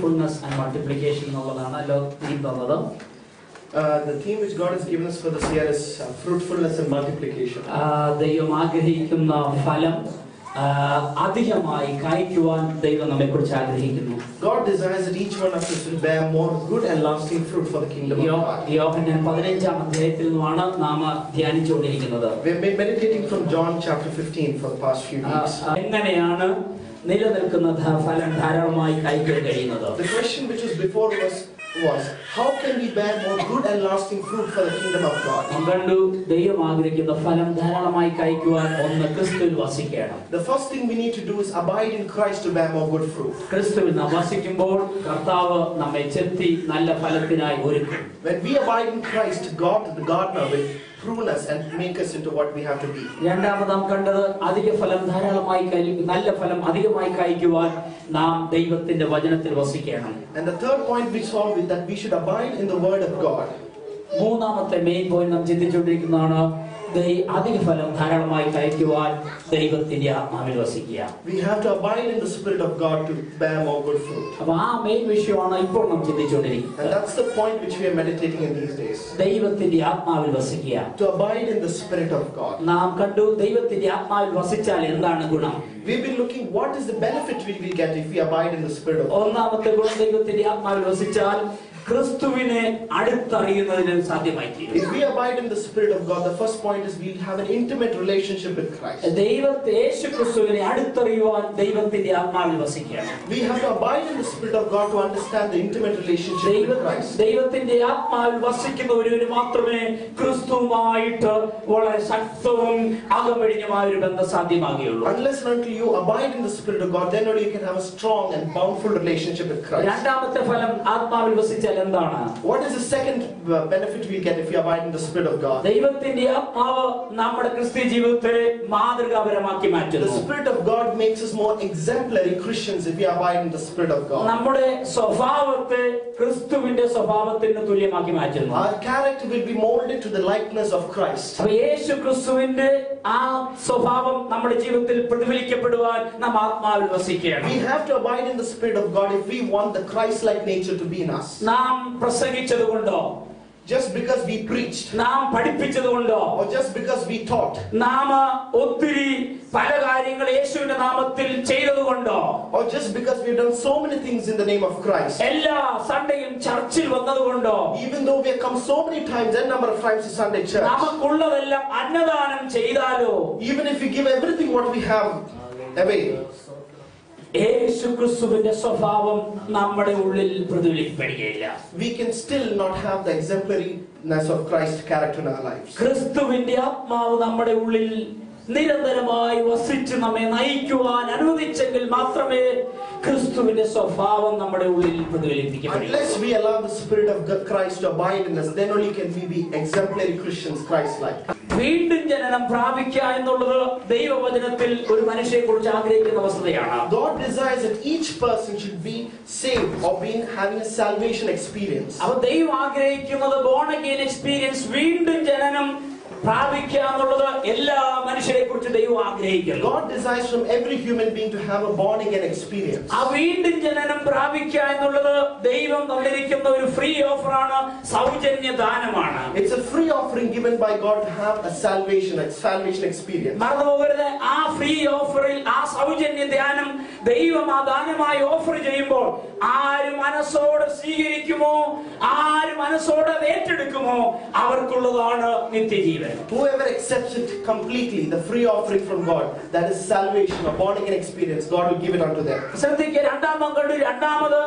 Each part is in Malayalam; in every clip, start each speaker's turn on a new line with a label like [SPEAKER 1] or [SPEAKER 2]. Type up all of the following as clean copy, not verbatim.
[SPEAKER 1] fruitfulness and multiplication എന്നുള്ളതാണല്ലോ തീം തന്നത്.
[SPEAKER 2] The theme which God has given us for this year is fruitfulness and multiplication.
[SPEAKER 1] ദൈവം ആഗ്രഹിക്കുന്ന ഫലം അധികമായി കായ്ക്കുവാൻ ദൈവം നമ്മെക്കുറിച്ച് ആഗ്രഹിക്കുന്നു.
[SPEAKER 2] God desires that each one of us will bear more good and lasting fruit for the kingdom of God.
[SPEAKER 1] യോഹന്നാൻ 15-ാം അധ്യായത്തിൽ നിന്നാണ് നാം ധ്യാനിച്ചുകൊണ്ടിരിക്കുന്നത്.
[SPEAKER 2] We have been meditating from John chapter 15 for the past few weeks.
[SPEAKER 1] എങ്ങനെയാണ് നിലനിൽക്കുന്ന ഫലം ധാരാളമായി കായ്ക്കാൻ കഴിയുന്നത്?
[SPEAKER 2] The question which was before us was, how can we bear more good and lasting fruit for the kingdom of God?
[SPEAKER 1] കണ്ടു, ദൈവം ആഗ്രഹിക്കുന്ന ഫലം ധാരാളമായി കായ്ക്കുവാൻ ഒന്ന് ക്രിസ്തുവിൽ വസിക്കണം.
[SPEAKER 2] The first thing we need to do is abide in Christ to bear more good fruit.
[SPEAKER 1] ക്രിസ്തുവിൽ നാം വസിക്കുമ്പോൾ കർത്താവ് നമ്മെ ചെത്തി നല്ല ഫലത്തിനായി ഒരുക്കും.
[SPEAKER 2] When we abide in Christ, God the gardener will prune us and make us into what we have to be.
[SPEAKER 1] രണ്ടാമത് നാം കണ്ടത് അധിക ഫലം ധാരാളമായി നല്ല ഫലം അധികമായി കായ്ക്കുവാൻ നാം ദൈവത്തിന്റെ വചനത്തിൽ വസിക്കണം.
[SPEAKER 2] And the third point we saw is that we should abide in the word of God.
[SPEAKER 1] മൂന്നാമത്തെ മെയിൻ പോയിന്റ് നാം ചിന്തിച്ചുകൊണ്ടിരിക്കുന്നതാണ് അധിക ഫലം ധാരാളമായി കായ്ക്കുവാൻ ദൈവത്തിന്റെ ആത്മാവിൽ വസിക്കുക.
[SPEAKER 2] We have to abide in the Spirit of God to bear more good fruit.
[SPEAKER 1] അപ്പോൾ ആ മെയിൻ വിഷയമാണ് ഇപ്പോൾ നാം ചിന്തിച്ചുകൊണ്ടിരിക്കുന്നത്.
[SPEAKER 2] And that's the point which we are meditating in these days.
[SPEAKER 1] ദൈവത്തിന്റെ ആത്മാവിൽ വസിക്കുക.
[SPEAKER 2] To abide in the Spirit of God.
[SPEAKER 1] നാം കണ്ടു ദൈവത്തിന്റെ ആത്മാവിൽ വസിച്ചാൽ എന്താണ് ഗുണം?
[SPEAKER 2] We've been looking what is the benefit we will get if we abide in the Spirit of God.
[SPEAKER 1] ഒന്നാമത്തെ ഗുണം ദൈവത്തിന്റെ ആത്മാവിൽ വസിച്ചാൽ ക്രിസ്തുവിനെ അടുത്തറിയുന്നതിന് സാധ്യമായി തീരും.
[SPEAKER 2] If we abide in the Spirit of God, the first point is we'll have an intimate relationship with Christ.
[SPEAKER 1] യേശു ക്രിസ്തുവിനെ അടുത്തറിയുവാൻ ദൈവത്തിന്റെ ആത്മാവിൽ വസിക്കണം.
[SPEAKER 2] We have to abide in the Spirit of God to understand the intimate relationship with Christ.
[SPEAKER 1] ദൈവത്തിന്റെ ആത്മാവിൽ വസിക്കുന്ന ഒരുവന് മാത്രമേ ക്രിസ്തുവുമായിട്ട് വളരെ ശക്തവും അകമഴിഞ്ഞമായ ഒരു ബന്ധം സാധ്യമാകുകയുള്ളൂ.
[SPEAKER 2] Unless and until you abide in the Spirit of God, then only you can have a strong and bountiful relationship with Christ.
[SPEAKER 1] രണ്ടാമത്തെ ഫലം ആത്മാവിൽ വസിച്ചാൽ എന്താണ്?
[SPEAKER 2] What is the second benefit we get if we abide in the Spirit of God?
[SPEAKER 1] ദൈവത്തിന്റെ ആത്മാവ് നമ്മുടെ ക്രിസ്തീയ ജീവിതത്തെ മാതൃകാപരമാക്കി മാറ്റുന്നു.
[SPEAKER 2] The Spirit of God makes us more exemplary Christians if we abide in the Spirit of God.
[SPEAKER 1] നമ്മുടെ സ്വഭാവത്തെ ക്രിസ്തുവിന്റെ സ്വഭാവത്തിന് തുല്യമാക്കി മാറ്റുന്നു.
[SPEAKER 2] Our character will be molded to the likeness of Christ.
[SPEAKER 1] അപ്പോൾ യേശു ക്രിസ്തുവിന്റെ ആ സ്വഭാവം നമ്മുടെ ജീവിതത്തിൽ പ്രതിഫലിക്കപ്പെടുവാൻ നാം ആത്മാവിൽ വസിക്കണം.
[SPEAKER 2] We have to abide in the Spirit of God if we want the Christ-like nature to be in us.
[SPEAKER 1] നാം പ്രസംഗിച്ചതുകൊണ്ടോ,
[SPEAKER 2] just because we preached,
[SPEAKER 1] നാം പഠിപ്പിച്ചതുകൊണ്ടോ,
[SPEAKER 2] or just because we taught,
[SPEAKER 1] നാം ഒത്തിരി പല കാര്യങ്ങൾ യേശുവിന്റെ നാമത്തിൽ ചെയ്തതുകൊണ്ടോ,
[SPEAKER 2] or just because we've done so many things in the name of Christ,
[SPEAKER 1] എല്ലാ സൺഡേയും ചർച്ചിൽ വന്നതുകൊണ്ടോ,
[SPEAKER 2] even though we have come so many times and number of times to Sunday church,
[SPEAKER 1] നമുക്കുള്ളതെല്ലാം അന്നദാനം ചെയ്താലോ,
[SPEAKER 2] even if we give everything what we have away,
[SPEAKER 1] യേശു ക്രിസ്തുവിന്റെ സ്വഭാവം നമ്മുടെ ഉള്ളിൽ പ്രതിഫലിക്കപ്പെടുകയില്ല.
[SPEAKER 2] we can still not have the exemplariness of Christ's character in our lives.
[SPEAKER 1] ക്രിസ്തുവിന്റെ ആത്മാവ് നമ്മുടെ ഉള്ളിൽ നിരന്തരമായി വസിച്ച് നമ്മെ നയിക്കുവാൻ അനുവദിച്ചെങ്കിൽ മാത്രമേ ക്രിസ്തുവിന്റെ സ്വഭാവം നമ്മുടെ ഉള്ളിൽ പ്രതിഫലിപ്പിക്കപ്പെടൂ.
[SPEAKER 2] Unless we allow the Spirit of Christ to abide in us, then only can we be exemplary Christians, Christ-like.
[SPEAKER 1] വീണ്ടും ജനനം പ്രാപിക്കുക എന്നുള്ളത് ദൈവവചനത്തിൽ ഒരു മനുഷ്യനെ കുറിച്ച് ആഗ്രഹിക്കുന്ന വസ്തുതയാണ്.
[SPEAKER 2] God desires that each person should be saved or having a salvation experience.
[SPEAKER 1] അപ്പോൾ ദൈവം ആഗ്രഹിക്കുന്നത് born again experience, വീണ്ടും ജനനം പ്രാപിക്കുക എന്നുള്ളത് എല്ലാ മനുഷ്യരെ കുറിച്ച് ദൈവം ആഗ്രഹിക്കുന്നു.
[SPEAKER 2] God desires from every human being to have a born again experience.
[SPEAKER 1] ആ വീണ്ടും ജനനം പ്രാപിക്കുക എന്നുള്ളത് ദൈവം തന്നിരിക്കുന്ന ഒരു ഫ്രീ ഓഫറാണ്, സൗജന്യ ദാനമാണ്.
[SPEAKER 2] It's a free offering given by God to have a salvation experience.
[SPEAKER 1] മറന്നുപോകരുത്, ആ ഫ്രീ ഓഫറിൽ ആ സൗജന്യ ദാനം ദൈവം ആ ദാനമായി ഓഫർ ചെയ്യുമ്പോൾ ആര് മനസ്സോടെ സ്വീകരിക്കുമോ, ആര് മനസ്സോടെ ഏറ്റെടുക്കുമോ അവർക്കുള്ളതാണ് നിത്യജീവൻ.
[SPEAKER 2] Whoever accepts it completely, the free offering from God, that is salvation, a born again experience, God will give it unto them.
[SPEAKER 1] ശ്രദ്ധിക്കുക, രണ്ടാമത്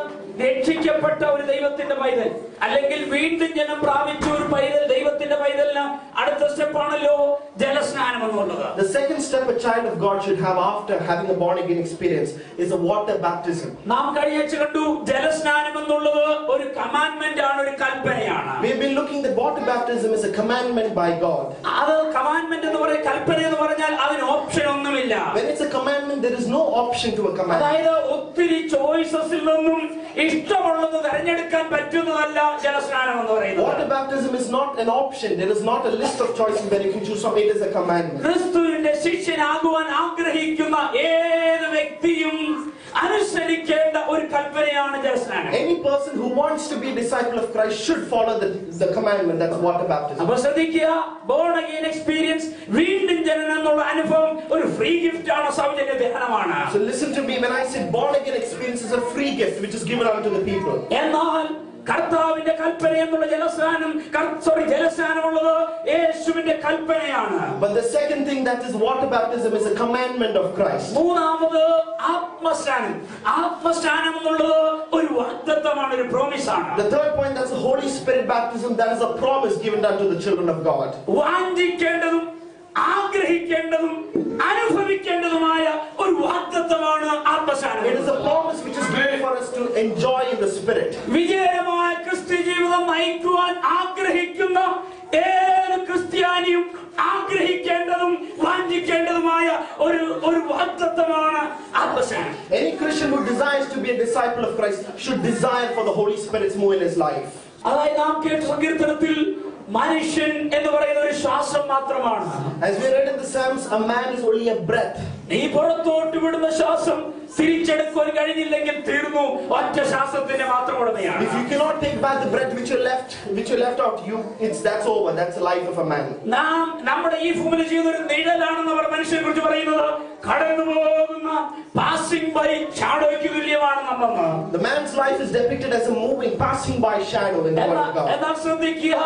[SPEAKER 1] രക്ഷിക്കപ്പെട്ട ഒരു ദൈവത്തിന്റെ പൈതൽ അല്ലെങ്കിൽ വീണ്ടും ജനം പ്രാപിച്ച ഒരു പൈതൽ, ദൈവത്തിന്റെ പൈതലിന് അടുത്ത സ്റ്റെപ്പാണല്ലോ ജലസ്നാനം എന്നുള്ളത്.
[SPEAKER 2] The second step a child of God should have after having a born again experience is a water baptism.
[SPEAKER 1] നാം കഴിഞ്ഞാഴ്ച കണ്ടു, ജലസ്നാനം എന്നുള്ളത് ഒരു കമാൻഡ്മെന്റ് ആണ്, ഒരു കൽപ്പനയാണ്.
[SPEAKER 2] We've been looking that water baptism is a commandment by God.
[SPEAKER 1] അത് കമാൻഡ്മെന്റ് എന്ന് പറയുന്നത്, കൽപ്പന എന്ന് പറഞ്ഞാൽ അതിന് ഓപ്ഷൻ ഒന്നുമില്ല.
[SPEAKER 2] When it's a commandment, there is no option to a commandment.
[SPEAKER 1] അതായത് ഒത്തിരി ചോയ്സസിൽ നിന്നും ഇഷ്ടമുള്ളത് തിരഞ്ഞെടുക്കാൻ പറ്റുന്നതല്ല ജലസ്നാനം എന്ന് പറയുന്നത്.
[SPEAKER 2] Water baptism is not an option. There is not a list of choices where you can choose from. It is a commandment.
[SPEAKER 1] ക്രിസ്തുവിന്റെ ശിഷ്യനാകുവാൻ ആഗ്രഹിക്കുന്ന ഏത് വ്യക്തിയും അനുസരിക്കേണ്ട ഒരു കൽപ്പനയാണ് ജലസ്നാനം.
[SPEAKER 2] Any person who wants to be a disciple of Christ should follow the commandment. That's water baptism.
[SPEAKER 1] അപ്പോൾ ശ്രദ്ധിക്കുക, born again experience, വീണ്ടും ജനനം എന്നുള്ള അനുഭവം ഒരു ഫ്രീ ഗിഫ്റ്റ് ആണ്, സൗജന്യ ദാനമാണ്.
[SPEAKER 2] So listen to me when I say born again experience is a free gift which is given unto the people.
[SPEAKER 1] എന്നാൽ കർത്താവിന്റെ കൽപ്പന എന്നുള്ള ജലസ്നാനമുള്ളത് യേശുവിന്റെ കൽപ്പനയാണ്.
[SPEAKER 2] But the second thing, that is water baptism, is a commandment of Christ.
[SPEAKER 1] മൂന്നാമത് ആത്മസ്നാനം. ആത്മസ്നാനം എന്നുള്ളത് ഒരു വാഗ്ദത്തമാണ്, ഒരു പ്രോമിസ് ആണ്.
[SPEAKER 2] The third point, that's the Holy Spirit baptism. That is a promise given unto the children of God.
[SPEAKER 1] വാഞ്ചിക്കേണ്ടതും ആഗ്രഹിക്കേണ്ടതും അനുഭവിക്കേണ്ടതുമായ ഒരു വാഗ്ദത്തമാണ് ആത്മസ്നാനം.
[SPEAKER 2] It is a promise which is given for us to enjoy in the Spirit.
[SPEAKER 1] വിജയകരമായ ക്രിസ്ത്യ ജീവിതം നയിക്കുവാൻ ആഗ്രഹിക്കുന്ന ഏത് ക്രിസ്ത്യാനിയും ആഗ്രഹിക്കേണ്ടതും വാഞ്ചിക്കേണ്ടതുമായ ഒരു വാഗ്ദത്തമാണ് ആത്മസ്നാനം.
[SPEAKER 2] Any Christian who desires to be a disciple of Christ should desire for the Holy Spirit's move in his life.
[SPEAKER 1] അതായത് നാം കേട്ട സങ്കീർത്തനത്തിൽ മനുഷ്യൻ എന്ന് പറയുന്ന ഒരു ശ്വാസം മാത്രമാണ്.
[SPEAKER 2] As we read in the Psalms, a man is only a breath.
[SPEAKER 1] നീ പുറത്തോട്ട് വിടുന്ന ശ്വാസം തിരിച്ചെടുക്കാൻ കഴിഞ്ഞില്ലെങ്കിൽ തീർന്നു, ഒറ്റ ശ്വാസത്തിന്റെ മാത്രം ഉടമയാണ്.
[SPEAKER 2] If you cannot take back the breath which you left out, that's over. That's the life of a man.
[SPEAKER 1] നാം നമ്മുടെ ഈ ഭൂമിയിലെ ജീവിതം ഒരു നിഴലാണെന്ന് അവർ മനുഷ്യനെ കുറിച്ച് പറയുന്നത് കടന്നു പോകുന്ന പാസിംഗ് ബൈ ഷാഡോയ്ക്ക് തുല്യമാണ് നമ്മളെന്ന്.
[SPEAKER 2] The man's life is depicted as a moving, passing by shadow in the word of God.
[SPEAKER 1] എന്നാൽ ശ്രദ്ധിക്കുക,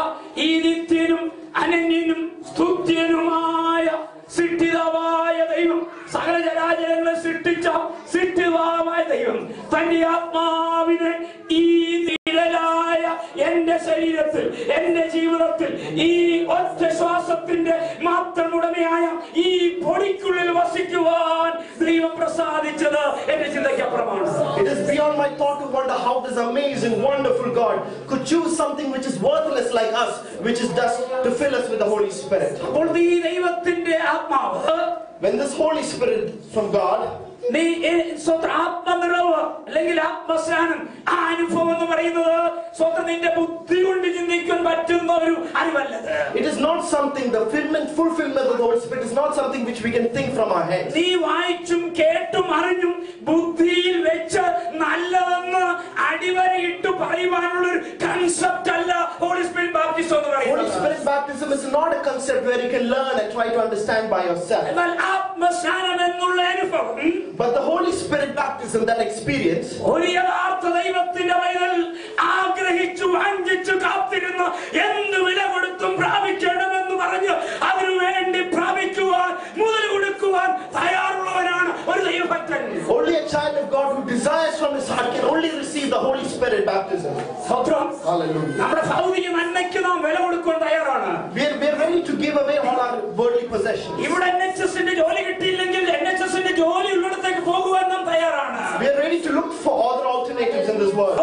[SPEAKER 1] ഈ നിത്യനും അനന്യനും സ്തുത്യനുമായ സൃഷ്ടിതാവായ ദൈവം, സകല ചരാചരങ്ങളെ സൃഷ്ടിച്ച സൃഷ്ടിതാവായ ദൈവം തന്റെ ആത്മാവിനെ ഈ നിഴലായ എന്റെ ശരീരത്തിൽ, എന്റെ ജീവിതത്തിൽ ഈ ഒറ്റ ശ്വാസത്തിന്റെ മാത്രം ഉടമയായ ഈ പൊടിക്കുള്ളിൽ വസിക്കുവാൻ ദൈവം പ്രസാദിച്ചത് എന്റെ ചിന്തയ്ക്കപ്പുറമാണ്.
[SPEAKER 2] It is beyond my thought to wonder how this amazing, wonderful God could choose something which is worthless like us, which is dust, to fill us with the Holy Spirit.
[SPEAKER 1] അപ്പോൾ ഈ ദൈവത്തിന്റെ ആത്മാവ്,
[SPEAKER 2] When this Holy Spirit from God,
[SPEAKER 1] നീ സ്വന്തം ആത്മനിറവ് അല്ലെങ്കിൽ ആത്മസ്നാനം, ആ അനുഭവം എന്ന് പറയുന്നത് സ്വന്തം നിന്റെ ബുദ്ധി കൊണ്ട് ചിന്തിക്കാൻ പറ്റുന്ന ഒരു അറിവല്ലത്.
[SPEAKER 2] it is not something, the fulfillment of the Holy Spirit is not something which we can think from our heads.
[SPEAKER 1] നീ വായിച്ചും കേട്ടും അറിഞ്ഞും ബുദ്ധിയിൽ വെച്ച് നല്ലതെന്ന് അടിവരയിട്ട് പറയുവാനുള്ള ഒരു കൺസെപ്റ്റ് അല്ല ഹോളി സ്പിരിറ്റ് ബാപ്റ്റിസം എന്ന്
[SPEAKER 2] Holy
[SPEAKER 1] പറയുന്നത്.
[SPEAKER 2] Spirit baptism is not a concept where you can learn and try to understand by yourself.
[SPEAKER 1] എന്നാൽ ആത്മസ്നാനം എന്നുള്ള അനുഭവം,
[SPEAKER 2] But the Holy Spirit baptism, that experience,
[SPEAKER 1] ഒരു യഥാർത്ഥ ദൈവത്തിന്റെ പൈതൽ ആഗ്രഹിച്ചു വാഞ്ചിച്ചു കാത്തിരുന്ന എന്ത് വില കൊടുത്തും പ്രാപിക്കണമെന്ന് പറഞ്ഞ് അതിനു വേണ്ടി പ്രാപിക്കുവാൻ, മുതൽ കൊടുക്കുവാൻ തയ്യാറുള്ളവനാണ് ഒരു ദൈവഭക്തൻ.
[SPEAKER 2] only a child of God who desires from his heart can only receive the Holy Spirit baptism. Hallelujah.
[SPEAKER 1] നമ്മുടെ ഭൗതിക നന്മയ്ക്ക് നാം വില കൊടുക്കാൻ തയ്യാറാണ്.
[SPEAKER 2] We are ready to give away all our worldly possessions.
[SPEAKER 1] ഇവിടെ NHSന്റെ ജോലി കിട്ടിയില്ലെങ്കിൽ NHSന്റെ ജോലി ഉള്ളിടത്തേക്ക് പോകുവാൻ നാം തയ്യാറാണ്.
[SPEAKER 2] We are ready to look for other alternatives in this world.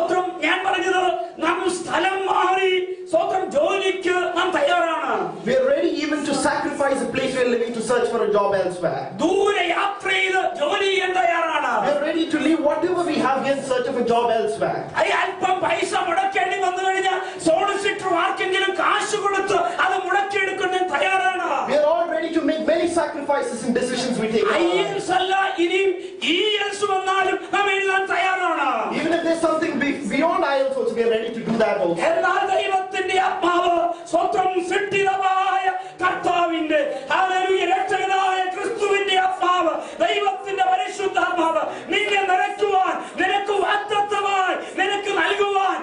[SPEAKER 1] ഞാൻ പറഞ്ഞത് നാം സ്ഥലം മാറി ജോലിക്ക് നാം തയ്യാറാണ്.
[SPEAKER 2] We are ready even to sacrifice the place we are living to search for a job elsewhere.
[SPEAKER 1] ദൂരെ യാത്ര ചെയ്ത് ജോലി ചെയ്യാൻ തയ്യാറാണ്.
[SPEAKER 2] We are ready to leave whatever we have here in search of a job elsewhere.
[SPEAKER 1] അല്പം പൈസ മുടക്കേണ്ടി വന്നു കഴിഞ്ഞാൽ സോളിസിറ്റർ ആർക്കെങ്കിലും കാശ് കൊടുത്ത് അത് മുടക്കിയെടുക്കാൻ തയ്യാറാണ്.
[SPEAKER 2] We are all ready to make many sacrifices in decisions we take.
[SPEAKER 1] IELTS അല്ല, ഇനിയും ELTS വന്നാലും നാം എഴുതാൻ തയ്യാറാണ്.
[SPEAKER 2] Even if there's something beyond IELTS also, we are ready to do that also.
[SPEAKER 1] എന്നാൽ ദൈവത്തിന്റെ ആത്മാവ് സ്വന്തം സൃഷ്ടിതമായ കർത്താവിന്റെ രക്ഷകനായ ക്രിസ്തുവിന്റെ ആത്മാവ്, ദൈവത്തിന്റെ പരിശുദ്ധാത്മാവ് നിന്നെ നിറയ്ക്കുവാൻ, നിനക്ക് വാഗ്ദത്തമായി നിനക്ക് നൽകുവാൻ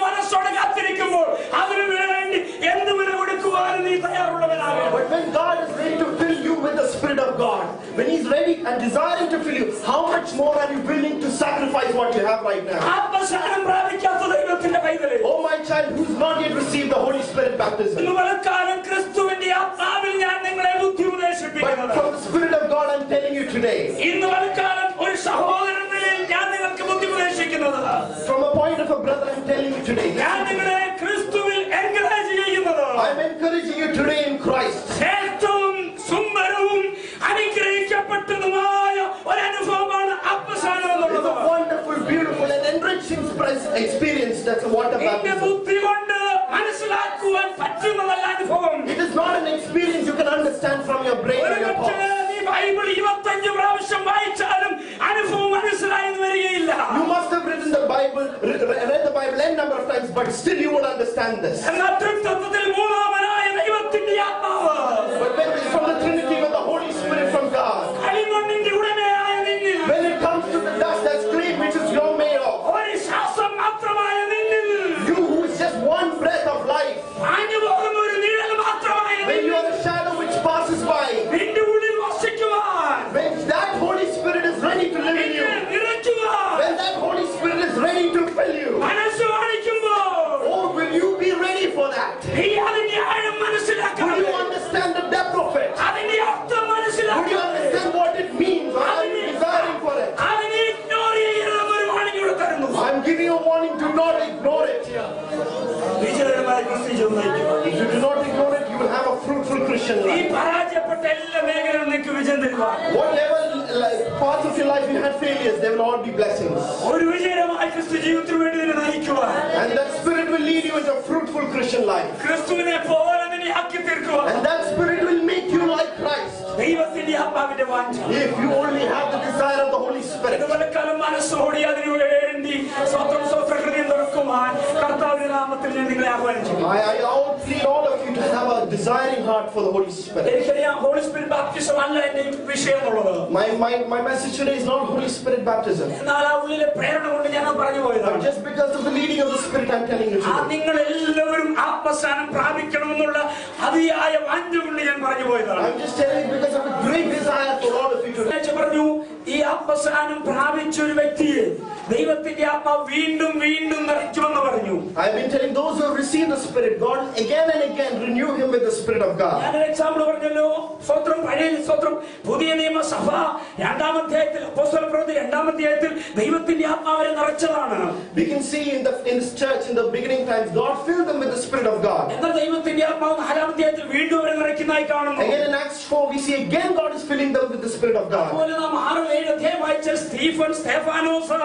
[SPEAKER 1] മനസ്സോടെ കാത്തിരിക്കുമ്പോൾ അതിനു വേണ്ടി എന്ത് വില കൊടുക്കുവാൻ നീ തയ്യാറുള്ളവനാകും.
[SPEAKER 2] But when God is ready to fill you with the Spirit of God, when He's ready and desiring to fill you, how much more are you willing to sacrifice what you have right now?
[SPEAKER 1] ആത്മസ്നാനം പ്രാപിക്കാത്ത ദൈവത്തിന്റെ പൈതലേ,
[SPEAKER 2] Oh my child, who's not yet received the Holy Spirit baptism,
[SPEAKER 1] ഇന്ന് വലക്കാലം ക്രിസ്തുവിന്റെ ആത്മാവിൽ ഞാൻ നിങ്ങളെ ബുദ്ധി
[SPEAKER 2] but
[SPEAKER 1] ഉപദേശിപ്പിക്കുന്നത്,
[SPEAKER 2] from the Spirit of God I'm telling you today,
[SPEAKER 1] ഇന്ന് വലക്കാലം ഒരു സഹോദരൻ നിലയിൽ ഞാൻ നിങ്ങൾക്ക് ബുദ്ധി ഉപദേശിക്കുന്നത്,
[SPEAKER 2] from a point of a brother I'm telling you today,
[SPEAKER 1] ഞാൻ നിങ്ങളെ ക്രിസ്തുവിൽ എൻകറേജ് ചെയ്യുന്നത്,
[SPEAKER 2] I'm encouraging you today in Christ.
[SPEAKER 1] ഏറ്റവും സുന്ദരവും അനുഗ്രഹിക്കപ്പെട്ടതുമായ ഒരു അനുഭവമാണ് ആത്മസ്നാനം
[SPEAKER 2] It's
[SPEAKER 1] എന്നുള്ളത്.
[SPEAKER 2] a wonderful, beautiful and enriching experience. That's a water
[SPEAKER 1] എന്റെ
[SPEAKER 2] baptism.
[SPEAKER 1] ബുദ്ധി കൊണ്ട് മനസ്സിലാക്കുവാൻ പറ്റുന്നതല്ല അനുഭവം.
[SPEAKER 2] It is not an experience you can understand from your brain or your
[SPEAKER 1] ഒരുപക്ഷേ
[SPEAKER 2] thoughts.
[SPEAKER 1] നീ ബൈബിൾ 25 പ്രാവശ്യം വായിച്ചാലും അനുഭവം മനസ്സിലായെന്ന് വരികയില്ല.
[SPEAKER 2] You must have but still you won't understand this.
[SPEAKER 1] എന്നാൽ തൃത്വത്തിൽ മൂന്നാമനായ ദൈവത്തിന്റെ ആത്മാവ്,
[SPEAKER 2] But when it's from the Trinity, when the Holy Spirit from God,
[SPEAKER 1] കളിമണ്ണിന്റെ ഉടമയായ നിന്നിൽ,
[SPEAKER 2] when it comes to the dust that's clay which is you're made of,
[SPEAKER 1] ഒരു ശ്വാസം മാത്രമായ നിന്നിൽ,
[SPEAKER 2] you who is just one breath of life,
[SPEAKER 1] പാഞ്ഞു പോകുന്ന ഒരു നിഴൽ മാത്രമായ
[SPEAKER 2] when you
[SPEAKER 1] നിന്നിൽ,
[SPEAKER 2] are a shadow which passes by,
[SPEAKER 1] നിന്റെ ഉള്ളിൽ വസിക്കുവാൻ,
[SPEAKER 2] when that Holy Spirit is ready to live in you,
[SPEAKER 1] നിന്നെ നിറയ്ക്കുവാൻ,
[SPEAKER 2] when that Holy Spirit is ready to fill you,
[SPEAKER 1] മനസ്സ് കാണിക്കുമ്പോൾ,
[SPEAKER 2] oh, will you be ready for that?
[SPEAKER 1] നീ അതിന്റെ ആഴം മനസ്സിലാക്കണം.
[SPEAKER 2] Will you understand the depth of it?
[SPEAKER 1] അതിന്റെ അർത്ഥം
[SPEAKER 2] Will you
[SPEAKER 1] മനസ്സിലാക്കണം.
[SPEAKER 2] understand what it means? Or are you desiring for it?
[SPEAKER 1] അതിനെ ഇഗ്നോർ ചെയ്യരുതെന്നൊരു വാണിംഗ് ഇവിടെ തരുന്നു.
[SPEAKER 2] I'm giving you a warning, do not ignore it.
[SPEAKER 1] വിജയകരമായ ക്രിസ്ത്യൻ ജീവിതം നയിക്കുക.
[SPEAKER 2] If you do not ignore it, you will have a fruitful Christian
[SPEAKER 1] ഈ
[SPEAKER 2] life.
[SPEAKER 1] പരാജയപ്പെട്ട എല്ലാ മേഖലകളും നിങ്ങൾക്ക് വിജയം തരുവാൻ,
[SPEAKER 2] Whatever parts of your life you had failures, they will all be blessings.
[SPEAKER 1] ഒരു വിജയകരമായ ക്രിസ്തു ജീവിതത്തിന് വേണ്ടി നിന്നെ നയിക്കുവാൻ,
[SPEAKER 2] And that spirit will lead you into a fruitful Christian life.
[SPEAKER 1] ക്രിസ്തുവിനെ പോലെ നിന്നെ ആക്കി തീർക്കുവാൻ,
[SPEAKER 2] And that spirit will make you like Christ.
[SPEAKER 1] ദൈവത്തിന്റെ ആത്മാവിന്റെ വാഞ്ച.
[SPEAKER 2] If you only have the desire of the Holy Spirit.
[SPEAKER 1] ഇതുപോലെക്കാലം മനസ്സോടി അതിനു വേണ്ടി സ്വന്തം ഹൃദയം തുറക്കുവാൻ കർത്താവിന്റെ നാമത്തിൽ ഞാൻ നിങ്ങളെ ആഹ്വാനിച്ചു.
[SPEAKER 2] I all plead all of you to have a desiring heart for the Holy Spirit.
[SPEAKER 1] എനിക്കറിയാം ഹോളി സ്പിരിറ്റ് ബാപ്റ്റിസം അല്ല എന്റെ വിഷയം എന്നുള്ളത്.
[SPEAKER 2] My message today is not Holy Spirit baptism.
[SPEAKER 1] എന്നാൽ ആ ഉള്ളിലെ പ്രേരണ കൊണ്ട് ഞാൻ പറഞ്ഞു
[SPEAKER 2] But
[SPEAKER 1] പോയതാണ്.
[SPEAKER 2] just because of the leading of the Spirit, I'm telling you today.
[SPEAKER 1] നിങ്ങൾ എല്ലാവരും ആത്മസ്ഥാനം പ്രാപിക്കണമെന്നുള്ള അതിയായ വാഞ്ച കൊണ്ട് ഞാൻ പറഞ്ഞു പോയതാണ്.
[SPEAKER 2] I'm just telling you because of the great desire for all of you today.
[SPEAKER 1] ഞാൻ പറഞ്ഞു, ഈ ആത്മസ്ഥാനം പ്രാപിച്ച ഒരു വ്യക്തിയെ ദൈവത്തിന്റെ ആത്മാവ് വീണ്ടും വീണ്ടും നിറയ്ക്കുമെന്ന് പറഞ്ഞു.
[SPEAKER 2] I've been telling those who have received the Spirit, God again and again renew him with the Spirit of God.
[SPEAKER 1] ഞാനൊരു എക്സാമ്പിൾ പറഞ്ഞല്ലോ. സ്വത്രം പഴയ സ്വത്രം പുതിയ നിയമസഭ രണ്ടാമധ്യായത്തിൽ അപ്പോസ്തല പ്രവൃത്തി രണ്ടാമധ്യായത്തിൽ ദൈവത്തിന്റെ ആത്മാവിനെ നിറച്ചതാണ്.
[SPEAKER 2] We can see in this church in the beginning times, God filled them with the Spirit of God.
[SPEAKER 1] എന്നാൽ ദൈവത്തിന്റെ ആത്മാവ് നാലാമധ്യായത്തിൽ വീണ്ടും അവരെ നിറയ്ക്കുന്നതായി കാണുന്നു.
[SPEAKER 2] Again in Acts 4, we see again God is filling them with the Spirit of God.
[SPEAKER 1] അതുപോലെ നാം 6-7 അധ്യായം വായിച്ച Stephanos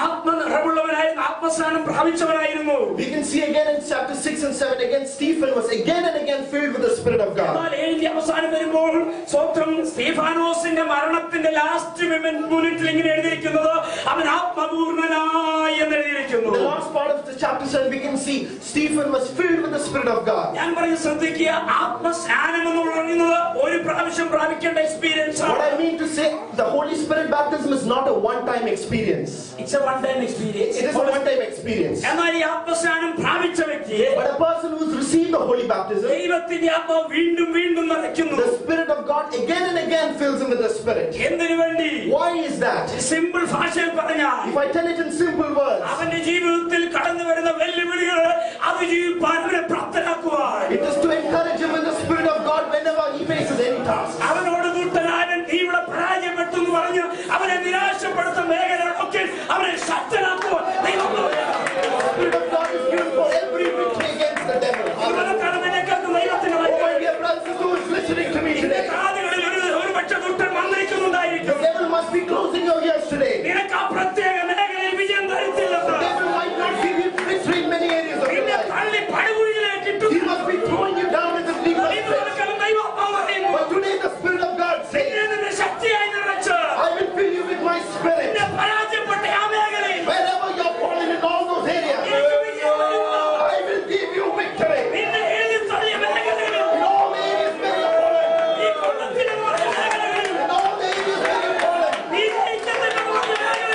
[SPEAKER 1] ആത്മനിറവുള്ളവനായ ആത്മസ്നാനം പ്രാപിച്ചവനായിരുന്നു.
[SPEAKER 2] We can see again in chapter 6 and 7, again Stephen was again and again filled with the Spirit of God.
[SPEAKER 1] എന്നാൽ 7 അവസാനം വരുമ്പോൾ സ്വത്രം സ്തേഫാനോസിന്റെ മരണത്തിന്റെ ലാസ്റ്റ് മിനിറ്റിൽ ഇങ്ങനെ എഴുതിയിരിക്കുന്നത് അവൻ ആത്മപൂർണനായി എന്ന് എഴുതിയിരിക്കുന്നു.
[SPEAKER 2] In the last part of the chapter 7, we can see Stephen was filled with the Spirit of God.
[SPEAKER 1] ഞാൻ പറയും ശ്രദ്ധിക്കുക, ആത്മസ്നാനം എന്ന് പറയുന്നത് ഒരു പ്രാവശ്യം പ്രാപിക്കേണ്ട എക്സ്പീരിയൻസ് ആണ്.
[SPEAKER 2] What I mean to say, the Holy Spirit baptism is not a one-time experience.
[SPEAKER 1] It's a one time experience.
[SPEAKER 2] It is a one-time experience.
[SPEAKER 1] എന്നാൽ ഈ ആത്മസ്നാനം പ്രാപിച്ച വ്യക്തിയെ
[SPEAKER 2] But a person who's received the holy baptism,
[SPEAKER 1] ദൈവത്തിന്റെ ആത്മാവ് വീണ്ടും വീണ്ടും നിറയ്ക്കുന്നു.
[SPEAKER 2] the Spirit of God again and again fills him with the Spirit.
[SPEAKER 1] എന്തിനു വേണ്ടി?
[SPEAKER 2] Why is that?
[SPEAKER 1] സിമ്പിൾ ഭാഷയിൽ പറഞ്ഞാൽ,
[SPEAKER 2] If I tell it in simple words,
[SPEAKER 1] അവന്റെ ജീവിതത്തിൽ കടന്നു വരുന്ന വെല്ലുവിളികൾ അതിജീവിപ്പാൻ അവനെ പ്രാപ്തനാക്കുവാൻ,
[SPEAKER 2] it is to encourage him in the Spirit of God whenever he faces any task.
[SPEAKER 1] അവനോട് കൂട്ടനാരൻ നീ ഇവിടെ പരാജയപ്പെട്ടു എന്ന് പറഞ്ഞ് അവനെ നിരാശപ്പെടുത്തുന്ന മേഖലകളൊക്കെ അവനെ ശക്തനാക്കുവാൻ ദൈവം
[SPEAKER 2] The Spirit of God is given for every victory against the devil.
[SPEAKER 1] ഇവനെ കടന്നിനേക്കാൾ ദൈവത്തിന്
[SPEAKER 2] Oh my dear brothers and sisters who is listening to me
[SPEAKER 1] നിന്റെ
[SPEAKER 2] today,
[SPEAKER 1] കാതുകളിൽ ഒരു പക്ഷെ ദുഷ്ടൻ വന്നിരിക്കുന്നുണ്ടായിരിക്കും.
[SPEAKER 2] the devil must be closing your ears today.
[SPEAKER 1] നിനക്ക് ആ പ്രത്യേക മേഖലയിൽ വിജയം തരത്തില്ലെന്ന്.
[SPEAKER 2] The devil might not give you victory in many areas of your
[SPEAKER 1] നിന്നെ
[SPEAKER 2] life.
[SPEAKER 1] തള്ളി പടുകുഴിയിലേക്ക് ഇട്ടു.
[SPEAKER 2] He must be throwing you down in the deep of
[SPEAKER 1] ഇത്
[SPEAKER 2] sin.
[SPEAKER 1] നിനക്ക് ദൈവാത്മാവ് പറയുന്നു,
[SPEAKER 2] But today the Spirit of God says,
[SPEAKER 1] നിന്നെ നിന്റെ ശക്തിയായി നിറച്ച്
[SPEAKER 2] I will fill you with my Spirit.
[SPEAKER 1] നിന്നെ പരാജയപ്പെട്ട ആ മേഖലയിൽ
[SPEAKER 2] Wherever you're fallen in all those areas,
[SPEAKER 1] നിനക്ക് വിജയം തരുന്നു.
[SPEAKER 2] I will give you victory.
[SPEAKER 1] നിന്നെ എഴുതി തള്ളിയ മേഖലയിൽ,
[SPEAKER 2] In all areas where you're fallen,
[SPEAKER 1] ഈ കൊള്ളത്തിന് പറഞ്ഞ മേഖലയിൽ,
[SPEAKER 2] in all areas where you're fallen,
[SPEAKER 1] നീ ജയിച്ചതിന്റെ പറഞ്ഞ മേഖലയിൽ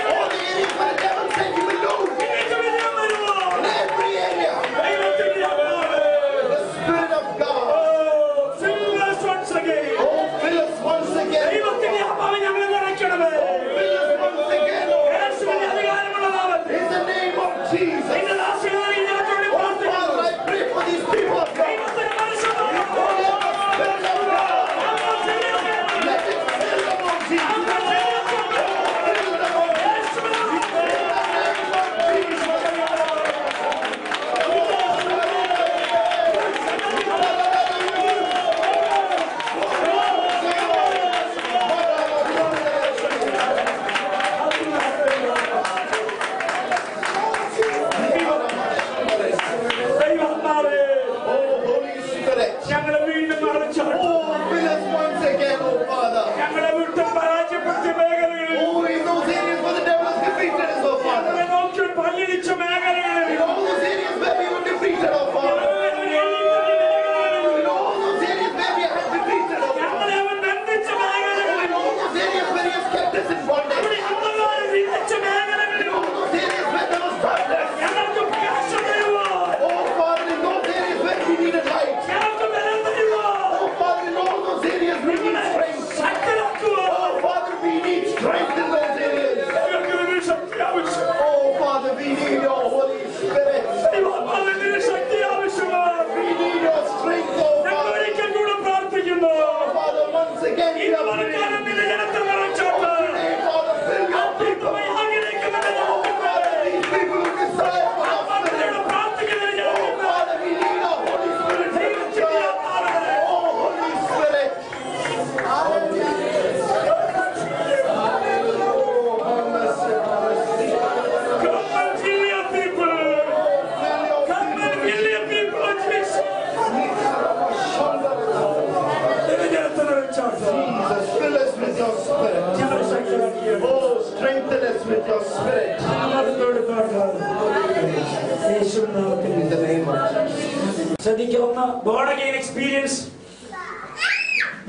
[SPEAKER 1] ശ്രദ്ധിക്കുക. ഒന്ന്, ബോർൺ അഗെയിൻ എക്സ്പീരിയൻസ്,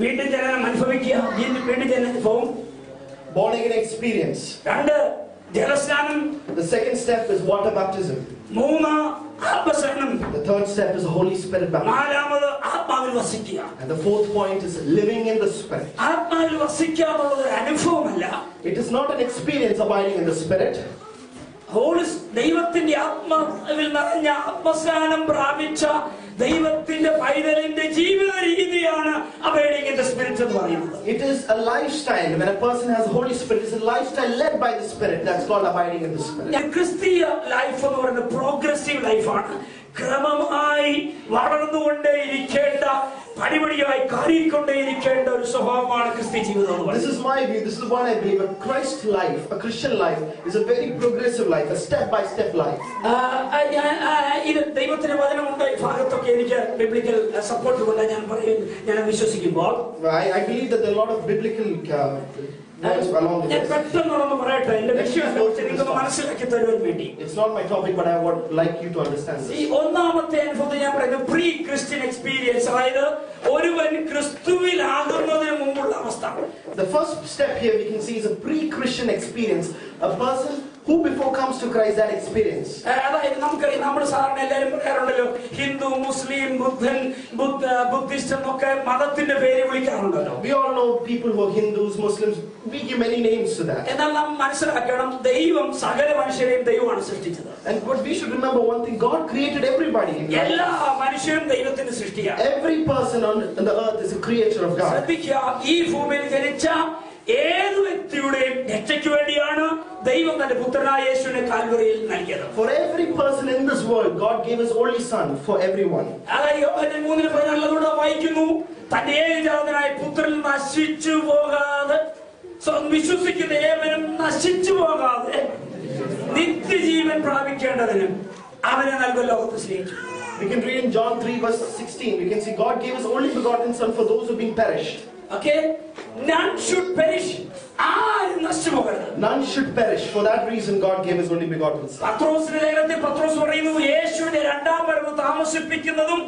[SPEAKER 1] വീണ്ടും ജനനം അനുഭവിക്കുക, വീണ്ടും ജനന അനുഭവം.
[SPEAKER 2] Born again experience.
[SPEAKER 1] രണ്ട്, ജലസ്നാനം.
[SPEAKER 2] The second step is water baptism.
[SPEAKER 1] മൂന്ന്, ആത്മസ്നാനം.
[SPEAKER 2] The third step is Holy Spirit baptism.
[SPEAKER 1] നാലാമത്, ആത്മാവിൽ വസിക്കുക.
[SPEAKER 2] And the fourth point is living in the Spirit.
[SPEAKER 1] ആത്മാവിൽ വസിക്കുക എന്നുള്ളത് ഒരു അനുഭവമല്ല.
[SPEAKER 2] It is not an experience abiding in the Spirit.
[SPEAKER 1] ദൈവത്തിന്റെ ആത്മാവിൽ നിറഞ്ഞ ആത്മസ്നാനം പ്രാപിച്ച ദൈവത്തിന്റെ പൈതലിന്റെ ജീവിത രീതിയാണ് abiding in the Spirit എന്ന് പറയുന്നത്.
[SPEAKER 2] It is a lifestyle. When a person has the Holy Spirit, it's a lifestyle led by the Spirit. That's called abiding in the Spirit.
[SPEAKER 1] ക്രിസ്തീയ ലൈഫ് എന്ന് പറയുന്നത് പ്രോഗ്രസീവ് ലൈഫാണ്. ക്രമമായി വളർന്നുകൊണ്ടേയിരിക്കേണ്ട, പടിപടിയായി കാരിക്കൊണ്ടേയിരിക്കേണ്ട ഒരു സ്വഭാവമാണ് ക്രിസ്ത്യ ജീവിതം.
[SPEAKER 2] This is my view. This is what I believe. A Christ life, a Christian life, is a very progressive life, a step-by-step life.
[SPEAKER 1] ഇത് ദൈവത്തിന്റെ വചനമുണ്ട്. ഈ ഭാഗത്തൊക്കെ എനിക്ക് ബിബ്ലിക്കൽ സപ്പോർട്ട് കൊണ്ട് ഞാൻ വിശ്വസിക്കുമ്പോൾ
[SPEAKER 2] I believe that there are a lot of biblical words along with
[SPEAKER 1] ഞാൻ
[SPEAKER 2] this.
[SPEAKER 1] പെട്ടെന്ന് പറയട്ടെ, എന്റെ വിഷയം നിങ്ങൾക്ക് മനസ്സിലാക്കി തരുവാൻ വേണ്ടി.
[SPEAKER 2] It's not my topic, but I would like you to understand
[SPEAKER 1] ഈ
[SPEAKER 2] this.
[SPEAKER 1] ഒന്നാമത്തെ അനുഭവത്തെ ഞാൻ പറയുന്നത് പ്രീ ക്രിസ്ത്യൻ എക്സ്പീരിയൻസ്, അതായത് ഒരുവൻ ക്രിസ്തുവിലാകുന്നതിന് മുമ്പുള്ള അവസ്ഥ.
[SPEAKER 2] The first step here we can see is a pre-Christian experience. A person who before comes to Christ, that experience.
[SPEAKER 1] അതായത് നമുക്കറിയാം, നമ്മൾ സാധാരണ എല്ലാവരും പറയാറുണ്ടല്ലോ, ഹിന്ദു, മുസ്ലിം, ബുദ്ധിസ്റ്റ് എന്നൊക്കെ മതത്തിന്റെ പേര് വിളിക്കാറുണ്ടല്ലോ.
[SPEAKER 2] We all know people who are Hindus, Muslims. We give many names to that.
[SPEAKER 1] എന്നാൽ നാം മനസ്സിലാക്കണം, ദൈവം സകല മനുഷ്യരെയും ദൈവമാണ് സൃഷ്ടിച്ചത്.
[SPEAKER 2] But we should remember one thing: God created everybody.
[SPEAKER 1] എല്ലാ മനുഷ്യരും ദൈവത്തിന്റെ സൃഷ്ടിയാണ്.
[SPEAKER 2] Every person on the earth is a creature of God.
[SPEAKER 1] ശ്രദ്ധിക്കുക, ഈ ഭൂമിയിൽ ജനിച്ച ഏത് വ്യക്തിയുടെയും രക്ഷയ്ക്ക് വേണ്ടിയാണ് ദൈവം തന്റെ പുത്രനായ യേശുവിനെ കാൽവറിയിൽ നൽകിയത്.
[SPEAKER 2] For every person in this world, God gave His only Son for everyone.
[SPEAKER 1] അതായത് യോഹന്നാൻ 3:14 വായിക്കുന്നു, തന്റെ ഏകജാതനായ പുത്രൻ നശിച്ചു പോകാതെ, വിശ്വസിക്കുന്ന ഏവനും നശിച്ചു പോകാതെ നിത്യജീവൻ പ്രാപിക്കേണ്ടതിന് അവനെ നൽകുന്ന ലോകത്തെ സ്നേഹിച്ചു.
[SPEAKER 2] We can read in John 3:16. We can see God gave His only begotten Son for those who have been perished.
[SPEAKER 1] Okay, none should perish. ആരും നശിച്ചു പോകരുത്.
[SPEAKER 2] None should perish. For that reason, God gave His only begotten Son.
[SPEAKER 1] പത്രോസിന്റെ ലേഖനത്തിൽ പത്രോസ് പറയുന്നു, യേശുവിന്റെ രണ്ടാം വരവ് താമസിപ്പിക്കുന്നതും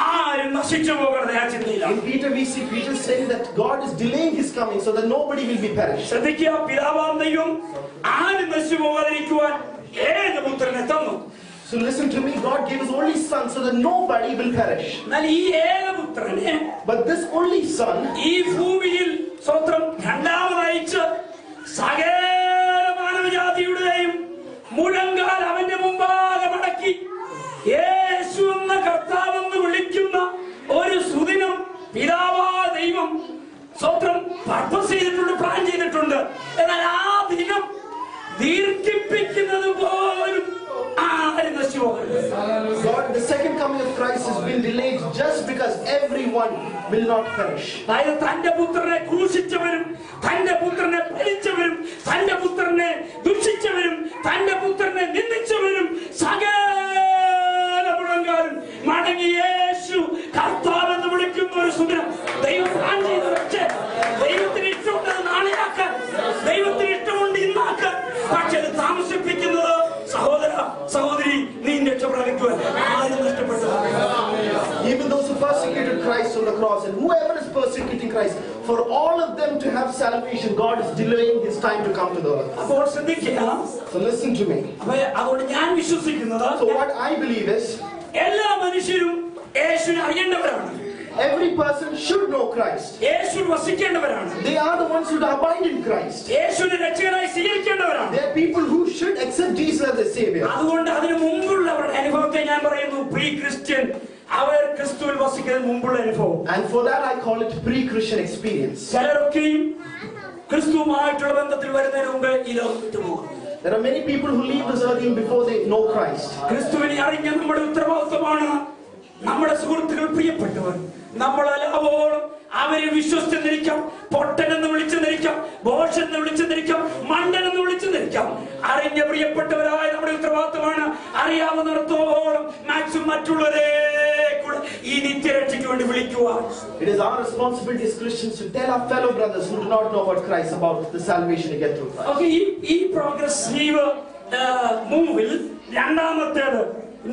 [SPEAKER 1] ആരും നശിച്ചു പോകരുത് ആ ചിന്തയില്ല.
[SPEAKER 2] In Peter we see Peter saying that God is delaying His coming so that nobody will be perished.
[SPEAKER 1] ശ്രദ്ധിക്കുക, പിതാവാം ദൈവം ആരും നശിച്ചു പോകാതിരിക്കുവാൻ ഏകപുത്രനെ തന്നു.
[SPEAKER 2] So listen to me, God gave His only Son so that nobody will perish.
[SPEAKER 1] എന്നാൽ ഈ ഏകപുത്രനെ,
[SPEAKER 2] But this only Son,
[SPEAKER 1] ഈ ഭൂമിയിൽ സ്വത്രം രണ്ടാമതയച്ച് സകല മാനവജാതിയുടെയും മുഴങ്കാൽ അവന്റെ മുമ്പാകെ മടക്കി യേശു എന്ന കർത്താവെന്ന് വിളിക്കുന്ന ഒരു സുദിനം പിതാവാ ദൈവം സ്വത്രം പർപ്പസ് ചെയ്തിട്ടുണ്ട്, പ്ലാൻ ചെയ്തിട്ടുണ്ട്. എന്നാൽ ആ ദിനം ദീർഘിപ്പിക്കുന്നത് പോലും ആരും നശിച്ചു പോകരുത്.
[SPEAKER 2] God, the second coming of Christ has been delayed just because everyone will not perish.
[SPEAKER 1] അതായത് തന്റെ പുത്രനെ ക്രൂശിച്ചവരും, തന്റെ പുത്രനെ ഭരിച്ചവരും, തന്റെ പുത്രനെ ദുഷിച്ചവരും, തന്റെ പുത്രനെ നിന്ദിച്ചവരും സകല മുഴങ്കാലും മടങ്ങി യേശു കർത്താവെന്ന് വിളിക്കുന്ന ഒരു സുദിനം ദൈവം പ്ലാൻ ചെയ്ത് വെച്ച്, ദൈവത്തിന് ഇഷ്ടമുണ്ടത് നാളെയാക്കാൻ, ദൈവത്തിന് ഇഷ്ടമുണ്ട് ഇന്നാക്കാൻ. പക്ഷെ അത് താമസിപ്പിക്കുന്നത് സഹോദര സഹോദരി, നീ രക്ഷപ്രാപിക്കുവാൻ ആരും നഷ്ടപ്പെട്ടു.
[SPEAKER 2] Even those who persecuted Christ on the cross, and whoever is persecuting Christ, for all of them to have salvation, God is delaying His time to come to the earth.
[SPEAKER 1] അപ്പോൾ ശ്രദ്ധിക്കുക.
[SPEAKER 2] So listen to me.
[SPEAKER 1] അതുകൊണ്ട് ഞാൻ വിശ്വസിക്കുന്നത്,
[SPEAKER 2] So what I believe is,
[SPEAKER 1] എല്ലാ മനുഷ്യരും യേശുവിനെ അറിയേണ്ടവരാണ്.
[SPEAKER 2] every person should know Christ.
[SPEAKER 1] Yeshu വസിക്കേണ്ടവരാണ്.
[SPEAKER 2] They are the ones who abide in Christ.
[SPEAKER 1] യേശുവിനെ രക്ഷകനായി സ്വീകരിക്കേണ്ടവരാണ്.
[SPEAKER 2] They are people who should accept Jesus as their Savior.
[SPEAKER 1] അതുകൊണ്ട് അതിനു മുമ്പുള്ള അവരുടെ അനുഭവത്തെ ഞാൻ പറയുന്നു പ്രീ ക്രിസ്ത്യൻ. അവർ ക്രിസ്തുവിൽ വസിക്കുന്നതിന് മുമ്പുള്ള അനുഭവം.
[SPEAKER 2] And for that I call it pre-Christian experience.
[SPEAKER 1] ചിലരൊക്കെയും ക്രിസ്തുവുമായിട്ടുള്ള ബന്ധത്തിൽ വരുന്നതിന് മുമ്പ് ഈ ലോകം വിട്ടുപോകും.
[SPEAKER 2] There are many people who leave this earth even before they know Christ.
[SPEAKER 1] ക്രിസ്തുവിനെ അറിഞ്ഞ നമ്മുടെ ഉത്തരവാദിത്വമാണ് നമ്മുടെ സുഹൃത്തുക്കൾ, പ്രിയപ്പെട്ടവർ, നമ്മളെല്ലാവരും അവരെ വിശ്വസിച്ചെന്നിരിക്കാം, പൊട്ടനെന്ന് വിളിച്ചെന്നിരിക്കാം, ബോഷെന്ന് വിളിച്ചെന്നിരിക്കാം, മണ്ടനെന്ന് വിളിച്ചെന്നിരിക്കാം. അറിഞ്ഞ പ്രിയപ്പെട്ടവരായ നമ്മുടെ ഉത്തരവാദിത്വമാണ് അറിയാവുന്നിടത്തോളം മാക്സിമം മറ്റുള്ളവരെ കൂടെ ഈ നിത്യരക്ഷയ്ക്ക് വേണ്ടി വിളിക്കുക.
[SPEAKER 2] It is our responsibility as Christians to tell our fellow brothers who do not know about Christ about the salvation they get through Christ.
[SPEAKER 1] Okay, ഈ പ്രോഗ്രസീവ് മൂവിൽ രണ്ടാമത്തേത്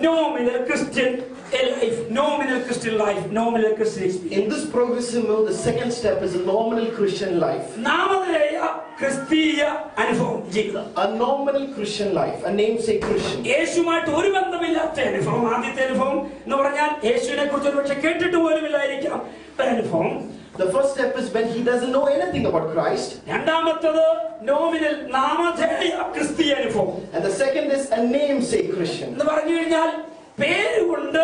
[SPEAKER 1] nominal Christian a life, nominal Christian life, nominal Christian experience.
[SPEAKER 2] In this progressive move, the second step is a nominal Christian life.
[SPEAKER 1] നാമധേയ ക്രിസ്തീയ അനുഭവം ജീവിതം.
[SPEAKER 2] A nominal Christian life, a namesake Christian.
[SPEAKER 1] യേശുമായിട്ട് ഒരു ബന്ധമില്ലാത്ത അനുഭവം. ആദ്യത്തെ അനുഭവം എന്ന് പറഞ്ഞാൽ യേശുവിനെ കുറിച്ച് ഒരുപക്ഷെ കേട്ടിട്ട് പോലുമില്ലായിരിക്കാം ഒരു അനുഭവം.
[SPEAKER 2] The first step is when he doesn't know anything about Christ.
[SPEAKER 1] രണ്ടാമത്തേത് നോമിനൽ നാമധേയ ക്രിസ്തീയ അനുഭവം.
[SPEAKER 2] And the second is a namesake Christian.
[SPEAKER 1] എന്ന് പറഞ്ഞു കഴിഞ്ഞാൽ പേരുകൊണ്ട്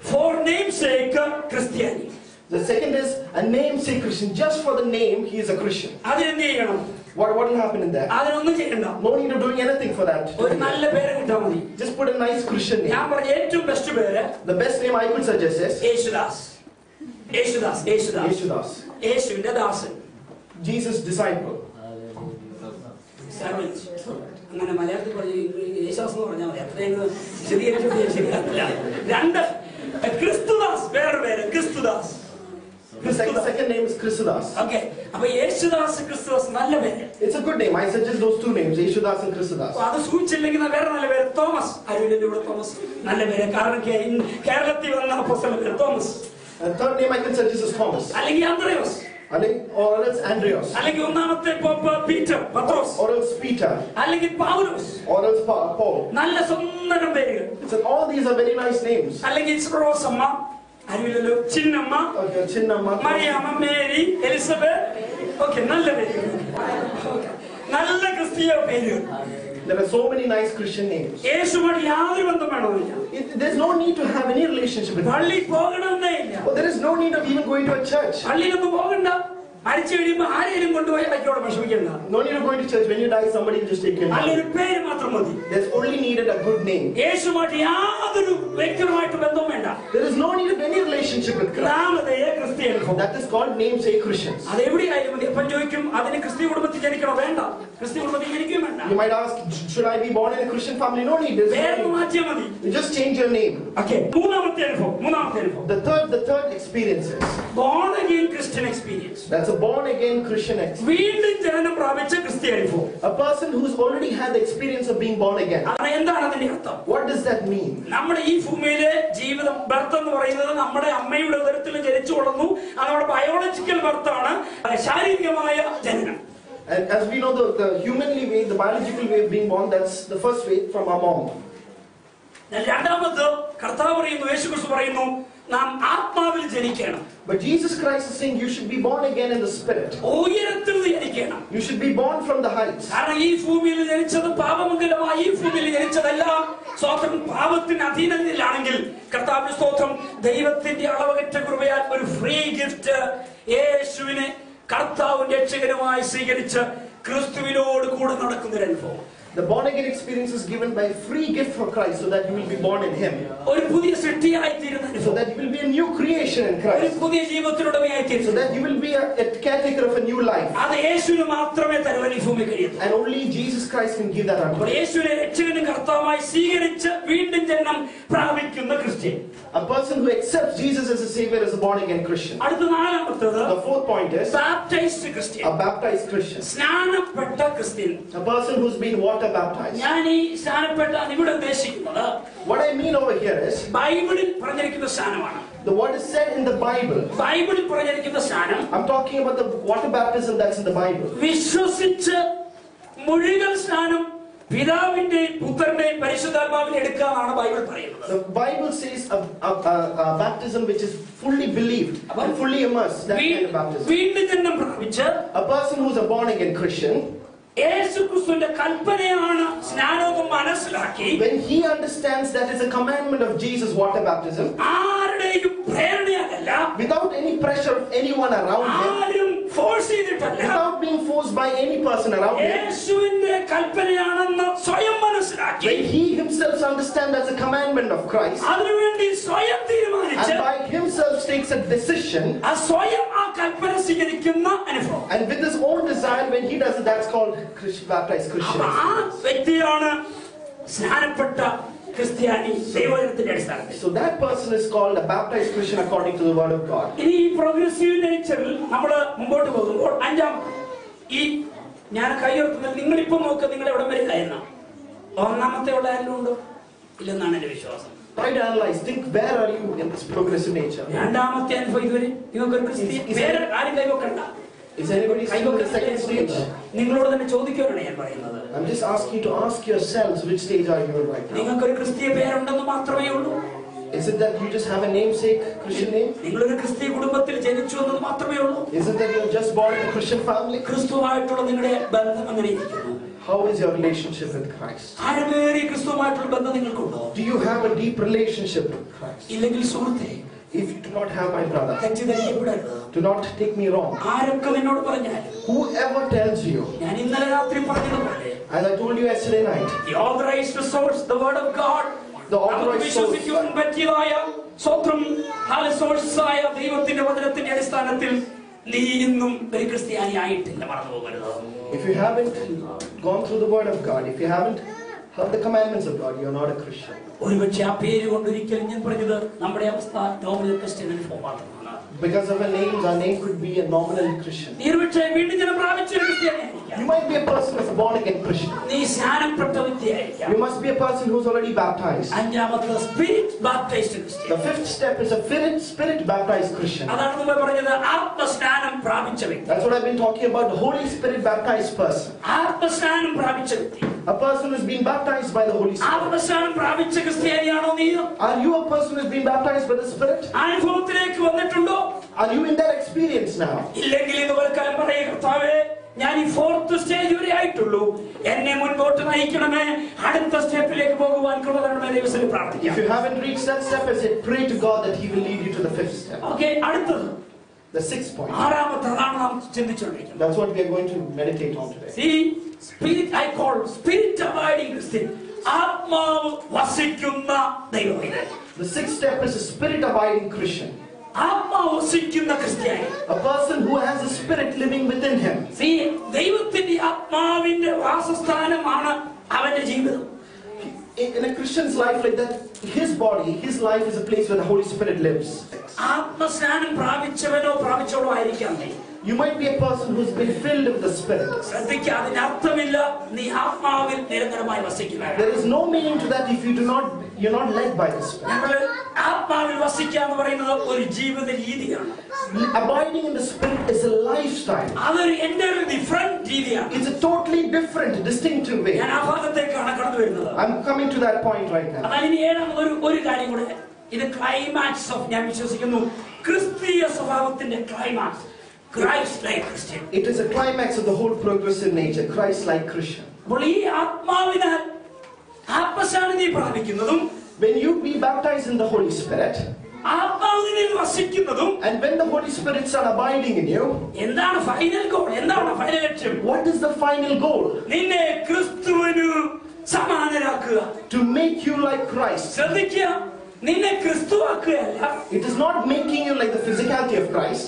[SPEAKER 1] for namesake ക്രിസ്ത്യാനി.
[SPEAKER 2] The second is a namesake Christian. Just for the name, he is a Christian.
[SPEAKER 1] അതിനെന്ത് ചെയ്യണം?
[SPEAKER 2] What will happen in that?
[SPEAKER 1] അതിനൊന്നും ചെയ്യണ്ട.
[SPEAKER 2] No need of doing anything for that.
[SPEAKER 1] ഒരു നല്ല പേര് കിട്ടാൻ മതി.
[SPEAKER 2] Just put a nice Christian name.
[SPEAKER 1] ഞാൻ പറഞ്ഞ ഏറ്റവും ബെസ്റ്റ് പേര്,
[SPEAKER 2] The best name I could suggest is
[SPEAKER 1] Yesudas. Yesudas, Yesudas,
[SPEAKER 2] Yeshudas.
[SPEAKER 1] യേശുവിന്റെ ദാസൻ.
[SPEAKER 2] Jesus' disciple.
[SPEAKER 1] അങ്ങനെ മലയാളത്തിൽ പറഞ്ഞ യേശുദാസ് എന്ന് പറഞ്ഞാൽ മതി. അത്രയും ശരിയായിട്ട് ശരിയാക്കില്ല. രണ്ട് ക്രിസ്തുദാസ്, വേറെ പേര് Christudas.
[SPEAKER 2] The second name is Christudas.
[SPEAKER 1] Okay, അപ്പൊ യേശുദാസ് ക്രിസ്തുദാസ് നല്ല പേര്.
[SPEAKER 2] It's a good name. I suggest those two names, Yeshudas and Christudas.
[SPEAKER 1] അത് സൂചിച്ചില്ലെങ്കിൽ വേറെ നല്ല പേര് തോമസ്. അരുവിന്റെ കൂടെ തോമസ് നല്ല പേര്. കാരണം കേരളത്തിൽ വന്ന അപ്പോസ്തലൻ പേര് Thomas.
[SPEAKER 2] And third name I can suggest is Thomas.
[SPEAKER 1] അല്ലെങ്കിൽ അന്ത്രയോസ്,
[SPEAKER 2] Or else Andreas.
[SPEAKER 1] അല്ലെങ്കിൽ ഒന്നാമത്തെ പോപ്പ് പീറ്റർ, പത്രോസ്,
[SPEAKER 2] Or else Peter.
[SPEAKER 1] അല്ലെങ്കിൽ പൗലോസ്.
[SPEAKER 2] Or else Paul.
[SPEAKER 1] നല്ല സുന്ദരം പേരുകൾ.
[SPEAKER 2] So all these are very nice names.
[SPEAKER 1] അല്ലെങ്കിൽ റോസമ്മ, അറിവില്ലല്ലോ, Chinnamma,
[SPEAKER 2] Okay, Chinnamma.
[SPEAKER 1] Mariyamma, Mary, Elizabeth. Okay, നല്ല പേരുകൾ. നല്ല ക്രിസ്തീയ പേരുകൾ.
[SPEAKER 2] There are so many nice Christian names.
[SPEAKER 1] യേശുമായിട്ട് യാതൊരു ബന്ധം വേണമെന്നില്ല.
[SPEAKER 2] There's no need to have any relationship with him.
[SPEAKER 1] പള്ളി പോകണമെന്നേ ഇല്ല.
[SPEAKER 2] Oh, there is no need of even going to a church.
[SPEAKER 1] പള്ളിയിലൊന്നും പോകണ്ട. മരിച്ചു കഴിയുമ്പോ ആരെയും കൊണ്ടുപോയി അയ്യോടെ വിഷമിക്കണ്ട.
[SPEAKER 2] No need of going to church. When you die, somebody will just take your
[SPEAKER 1] നല്ലൊരു
[SPEAKER 2] name.
[SPEAKER 1] പേര് മാത്രം മതി.
[SPEAKER 2] There's only needed a good name.
[SPEAKER 1] യേശുമായിട്ട് യാതൊരു വ്യക്തിപരമായിട്ട് ബന്ധവും വേണ്ട.
[SPEAKER 2] There is no need of any relationship with Christ.
[SPEAKER 1] നാമധേയ ക്രിസ്തീയ അനുഭവം.
[SPEAKER 2] That is called namesake Christians.
[SPEAKER 1] അതെവിടെയായാലും മതി. അപ്പം ചോദിക്കും, അതിന് ക്രിസ്തീയ കുടുംബത്തിൽ ജനിക്കണോ? വേണ്ട. ക്രിസ്തീയ കുടുംബത്തിൽ ജനിക്കുകയും വേണ്ട.
[SPEAKER 2] You might ask, should I be born in a Christian family? No need. There's
[SPEAKER 1] പേര്
[SPEAKER 2] no need.
[SPEAKER 1] മാറ്റിയാൽ മതി.
[SPEAKER 2] You just change your name.
[SPEAKER 1] Okay, മൂന്നാമത്തെ അനുഭവം.
[SPEAKER 2] The third experience is,
[SPEAKER 1] born again Christian experience.
[SPEAKER 2] that's a born again Christian experience.
[SPEAKER 1] വീണ്ടും ജനനം പ്രാപിച്ച ക്രിസ്തീയ അനുഭവം.
[SPEAKER 2] A person who's already had the experience of being born again.
[SPEAKER 1] അതാണ് എന്താണ് അതിന്റെ അർത്ഥം?
[SPEAKER 2] What does that mean?
[SPEAKER 1] നമ്മുടെ ഈ ഭൂമിയിലെ ജീവിതം, ബർത്ത് എന്ന് പറയുന്നത് നമ്മുടെ അമ്മയുടെ ഉദരത്തിൽ ജനിച്ചു വളർന്നു. അത് നമ്മുടെ ബയോളജിക്കൽ ബർത്താണ്, ശാരീരികമായ ജനനം.
[SPEAKER 2] And as we know, the humanly way, the biological way of being born, that's the first way from our mom.
[SPEAKER 1] രണ്ടാമത് കർത്താവ് പറയുന്നു, യേശുക്രിസ്തു പറയുന്നു, നാം ആത്മാവിൽ ജനിക്കണം.
[SPEAKER 2] But Jesus Christ is saying you should be born again in the spirit.
[SPEAKER 1] ഉയരത്തിൽ ജനിക്കണം.
[SPEAKER 2] You should be born from the heights.
[SPEAKER 1] കാരണം ഈ ഭൂമിയിൽ ജനിച്ചത് പാപമംഗലമായി. ഈ ഭൂമിയിൽ ജനിച്ചതെല്ലാം സ്തോത്രം പാപത്തിന് അധീനതയിലാണെങ്കിൽ കർത്താവിന്റെ സ്തോത്രം ദൈവത്തിന്റെ അളവകറ്റ കൃപയാൽ ഒരു ഫ്രീ ഗിഫ്റ്റ് യേശുവിനെ കർത്താവിന്റെ രക്ഷകനുമായി സ്വീകരിച്ച് ക്രിസ്തുവിനോട് കൂടെ നടക്കുന്ന ഒരു അനുഭവം.
[SPEAKER 2] The born again experience is given by free gift for Christ, so that you will be born in Him.
[SPEAKER 1] ഒരു പുതിയ സൃഷ്ടിയായി തീരുന്ന
[SPEAKER 2] So
[SPEAKER 1] അനുഭവം.
[SPEAKER 2] that you will be a new creation in
[SPEAKER 1] ഒരു
[SPEAKER 2] Christ.
[SPEAKER 1] പുതിയ ജീവിതത്തിലുടമയായി
[SPEAKER 2] So
[SPEAKER 1] തീരുന്നു.
[SPEAKER 2] that you will be a caretaker of a new life.
[SPEAKER 1] അത് യേശുവിന് മാത്രമേ തരുവാൻ ഈ ഭൂമി കഴിയൂ.
[SPEAKER 2] And only Jesus Christ can give that unto us.
[SPEAKER 1] യേശുവിനെ രക്ഷകനും കർത്താവുമായി സ്വീകരിച്ച് വീണ്ടും ജനനം പ്രാപിക്കുന്ന Christian.
[SPEAKER 2] A person who accepts Jesus as a Savior is a born again Christian.
[SPEAKER 1] അടുത്ത നാലാമത്തേത്
[SPEAKER 2] The fourth point is
[SPEAKER 1] baptized Christian.
[SPEAKER 2] a baptized Christian.
[SPEAKER 1] സ്നാനപ്പെട്ട Christian.
[SPEAKER 2] A person who's been water baptized.
[SPEAKER 1] ഞാൻ ഈ സ്നാനപ്പെട്ട ഇവിടെ ഉദ്ദേശിക്കുന്നത്
[SPEAKER 2] What I mean over here is,
[SPEAKER 1] ബൈബിളിൽ പറഞ്ഞിരിക്കുന്ന സ്നാനമാണ്.
[SPEAKER 2] the what is said in the Bible.
[SPEAKER 1] ബൈബിളിൽ പറഞ്ഞിരിക്കുന്ന സ്നാനം
[SPEAKER 2] I'm talking about the water baptism that's in the Bible.
[SPEAKER 1] വിശ്വസിച്ച് മുഴുവൻ സ്നാനം പിതാവിന്റെയും പുത്രന്റെയും പരിശുദ്ധാത്മാവിനെ എടുക്കാനാണ് ബൈബിൾ പറയുന്നത്.
[SPEAKER 2] The Bible says a baptism which is fully believed and fully immersed. That kind of baptism.
[SPEAKER 1] വീണ്ടും ജന്മം പ്രാപിച്ച്
[SPEAKER 2] A person who's a born again Christian,
[SPEAKER 1] യേശുക്രിസ്തുവിന്റെ കൽപ്പനയാണ് സ്നാനവും മനസ്സിലാക്കി
[SPEAKER 2] when he understands that is a commandment of Jesus, water baptism,
[SPEAKER 1] ആരുടെയും പ്രേരണയല്ല,
[SPEAKER 2] without any pressure of anyone around him,
[SPEAKER 1] ആരും force ചെയ്തിട്ടല്ല,
[SPEAKER 2] without being forced by any person around him,
[SPEAKER 1] യേശുവിന്റെ കൽപ്പനയാണെന്ന് സ്വയം മനസ്സിലാക്കി
[SPEAKER 2] when he himself understands as a commandment of Christ,
[SPEAKER 1] അതിനുവേണ്ടി സ്വയം തീരുമാനിച്ച്
[SPEAKER 2] and by himself takes a decision,
[SPEAKER 1] ആ സ്വയം ആ കൽപ്പന സ്വീകരിക്കുന്ന അനുഭവം.
[SPEAKER 2] and with his own desire, when he does it, that's called baptized Christian.
[SPEAKER 1] ആ വ്യക്തിയാണ് സ്നാനപ്പെട്ട ക്രിസ്ത്യാനി ദൈവവചനത്തിന്റെ അടിസ്ഥാനത്തിൽ.
[SPEAKER 2] So that person is called a baptized Christian according to the word of God.
[SPEAKER 1] ഇനി ഈ പ്രോഗ്രസീവ് നേച്ചറിൽ നമ്മൾ മുമ്പോട്ട് പോകുമ്പോൾ ഈ ഞാൻ കൈയുയർത്തുന്നത് നിങ്ങളിപ്പോ നോക്കുക, നിങ്ങൾ എവിടെ വരെ ആയിരുന്ന ഒന്നാമത്തെ ഉള്ള ആരെങ്കിലും ഉണ്ടോ? ഇല്ലെന്നാണ് എന്റെ വിശ്വാസം.
[SPEAKER 2] Try to analyze. Think, where are you in this progressive nature?
[SPEAKER 1] രണ്ടാമത്തെ അനുഭവം ഇതുവരെ നിങ്ങൾക്ക് ക്രിസ്തീയ വേറെ ആരും കൈവക്കണ്ട.
[SPEAKER 2] Is anybody still in the second stage?
[SPEAKER 1] നിങ്ങളോട് തന്നെ ചോദിക്കാനാണ് ഞാൻ പറയുന്നത്.
[SPEAKER 2] I'm just asking you to ask yourselves, which stage are you in right now?
[SPEAKER 1] നിങ്ങൾക്കൊരു ക്രിസ്തീയ പേരുണ്ടെന്ന് മാത്രമേ ഉള്ളൂ.
[SPEAKER 2] Is it that you just have a namesake Christian name?
[SPEAKER 1] നിങ്ങളൊരു ക്രിസ്തീയ കുടുംബത്തിൽ ജനിച്ചു എന്നത് മാത്രമേ ഉള്ളൂ.
[SPEAKER 2] Is it that you're just born in a Christian family?
[SPEAKER 1] ക്രിസ്തുവായിട്ടുള്ള നിങ്ങളുടെ ബന്ധം അങ്ങനെ ഇരിക്കുന്നു.
[SPEAKER 2] How is your relationship with Christ?
[SPEAKER 1] ആഴമേറിയ ക്രിസ്തുവായിട്ടുള്ള ബന്ധം നിങ്ങൾക്കുണ്ടോ?
[SPEAKER 2] Do you have a deep relationship with Christ?
[SPEAKER 1] ഇല്ലെങ്കിൽ സുഹൃത്തേ,
[SPEAKER 2] if you do not have, my brother,
[SPEAKER 1] തെറ്റിദ്ധരിക്കപ്പെടരുത്.
[SPEAKER 2] do not take me wrong.
[SPEAKER 1] ആരൊക്കെ നിന്നോട് പറഞ്ഞാൽ,
[SPEAKER 2] Whoever tells you,
[SPEAKER 1] ഞാൻ ഇന്നലെ രാത്രി പറഞ്ഞതുപോലെ,
[SPEAKER 2] as I told you yesterday night,
[SPEAKER 1] the authorized source, the word of God,
[SPEAKER 2] the authorized source,
[SPEAKER 1] വിശ്വസിക്കുവാൻ പറ്റിയതായ സ്വത്രം സോഴ്സായ ദൈവത്തിന്റെ വചനത്തിന്റെ അടിസ്ഥാനത്തിൽ നീ ഇന്നും ഒരു ക്രിസ്ത്യാനി ആയിട്ടില്ല, മറന്നു പോകരുത്.
[SPEAKER 2] if you haven't gone through the word of God, if you haven't heard the commandments of God, you're not a Christian.
[SPEAKER 1] ഒരുപക്ഷെ ആ പേര് കൊണ്ടൊരിക്കലും ഞാൻ പറഞ്ഞത് നമ്മുടെ അവസ്ഥ നോർമൽ ക്രിസ്ത്യൻ അനുഭവം മാത്രമാണ്.
[SPEAKER 2] Because of our names, our name could be a nominal Christian.
[SPEAKER 1] ഒരുപക്ഷെ വീണ്ടും ജനം പ്രാപിച്ച ഒരു ക്രിസ്ത്യാനിയായിരിക്കാം.
[SPEAKER 2] You might be a person who's born again Christian.
[SPEAKER 1] നീ സ്നാനപ്പെട്ട വ്യക്തിയായിരിക്കാം.
[SPEAKER 2] You must be a person who's already baptized.
[SPEAKER 1] അഞ്ചാമത്തെ spirit baptised Christian.
[SPEAKER 2] The fifth step is a spirit baptized Christian.
[SPEAKER 1] അതാണ് മുമ്പ് പറഞ്ഞത്, ആത്മസ്നാനം പ്രാപിച്ച വ്യക്തി.
[SPEAKER 2] That's what I've been talking about, the Holy Spirit baptized person.
[SPEAKER 1] ആത്മസ്നാനം പ്രാപിച്ച വ്യക്തി.
[SPEAKER 2] A person who's been baptized by the Holy Spirit.
[SPEAKER 1] ആത്മസ്നാനം പ്രാപിച്ച ക്രിസ്ത്യാനിയാണോ നീ?
[SPEAKER 2] Are you a person who's been baptized by the Spirit?
[SPEAKER 1] അനുഭവത്തിലേക്ക് വന്നിട്ടുണ്ടോ?
[SPEAKER 2] Are you in that experience now?
[SPEAKER 1] ഇല്ലെങ്കിൽ ഇതുപോലെ കാലം പറയുക, കർത്താവേ, ഞാൻ ഈ ഫോർത്ത് സ്റ്റേജ് വരെ ആയിട്ടുള്ളൂ, എന്നെ മുൻപോട്ട് നയിക്കണമേ, അടുത്ത സ്റ്റെപ്പിലേക്ക് പോകുവാൻ കൃപ ദൈവത്തിൽ പ്രാർത്ഥിക്കാം.
[SPEAKER 2] If you haven't reached that step, I say pray to God that He will lead you to the fifth step.
[SPEAKER 1] Okay, അടുത്തത്
[SPEAKER 2] The sixth point.
[SPEAKER 1] ആറാമത്തതാണ് നാം ചിന്തിച്ചുകൊണ്ടിരിക്കുന്നത്.
[SPEAKER 2] That's what we are going to meditate on today.
[SPEAKER 1] See, spirit I call spirit abiding Christian. ആത്മാവ് വസിക്കുന്ന ദൈവമേ.
[SPEAKER 2] The sixth step is a spirit abiding Christian.
[SPEAKER 1] ആത്മാവ് വസിക്കുന്ന ക്രിസ്ത്യാനി.
[SPEAKER 2] A person who has a spirit living within him.
[SPEAKER 1] See, ദൈവത്തിന്റെ ആത്മാവിന്റെ വാസസ്ഥാനമാണ് അവന്റെ ജീവിതം.
[SPEAKER 2] In a Christian's life like that, his body, his life is a place where the Holy Spirit lives.
[SPEAKER 1] ആത്മസ്നാനം പ്രാപിച്ചവനോ പ്രാപിച്ചവളോ ആയിരിക്കാം നീ.
[SPEAKER 2] You might be a person who's been filled with the Spirit.
[SPEAKER 1] ശ്രദ്ധിക്കുക, അതിനർത്ഥമില്ല നീ ആത്മാവിൽ നിരന്തരമായി വസിക്കുക.
[SPEAKER 2] There is no meaning to that if you're not led by the Spirit.
[SPEAKER 1] നമ്മൾ ആത്മാവിൽ വസിക്കുക എന്ന് പറയുന്നത് ഒരു ജീവിത രീതിയാണ്.
[SPEAKER 2] Abiding in the Spirit is a lifestyle.
[SPEAKER 1] അതൊരു എൻ്റെ ഒരു ഡിഫറെന്റ് രീതിയാണ്.
[SPEAKER 2] It's a totally different, distinctive way.
[SPEAKER 1] ഞാൻ ആ ഭാഗത്തേക്കാണ് കടന്നു വരുന്നത്.
[SPEAKER 2] I'm coming to that point right now.
[SPEAKER 1] എന്നാൽ ഇനി ഏഴാമത് ഒരു കാര്യം കൂടെ, ഇത് ക്ലൈമാക്സ് ഓഫ്, ഞാൻ വിശ്വസിക്കുന്നു, ക്രിസ്തീയ സ്വഭാവത്തിന്റെ climax. Christ-like Christian.
[SPEAKER 2] It is a climax of the whole progressive nature, Christ-like Christian.
[SPEAKER 1] അപ്പോൾ ഈ ആത്മാവിനാൽ ആത്മശാന്തി പ്രാപിക്കുന്നതും,
[SPEAKER 2] when you be baptized in the Holy Spirit,
[SPEAKER 1] ആത്മാവിനിൽ വസിക്കുന്നതും,
[SPEAKER 2] and when the Holy Spirit start abiding in you,
[SPEAKER 1] എന്താണ് ഫൈനൽ ഗോൾ? എന്താണ് ഫൈനൽ ലക്ഷ്യം?
[SPEAKER 2] what is the final goal?
[SPEAKER 1] നിന്നെ ക്രിസ്തുവിനു സമാനരാക്കുക.
[SPEAKER 2] To make you like Christ.
[SPEAKER 1] ശ്രദ്ധിക്കുക, നിന്നെ ക്രിസ്തുവാക്കുകയല്ല.
[SPEAKER 2] It is not making you like the physicality of Christ.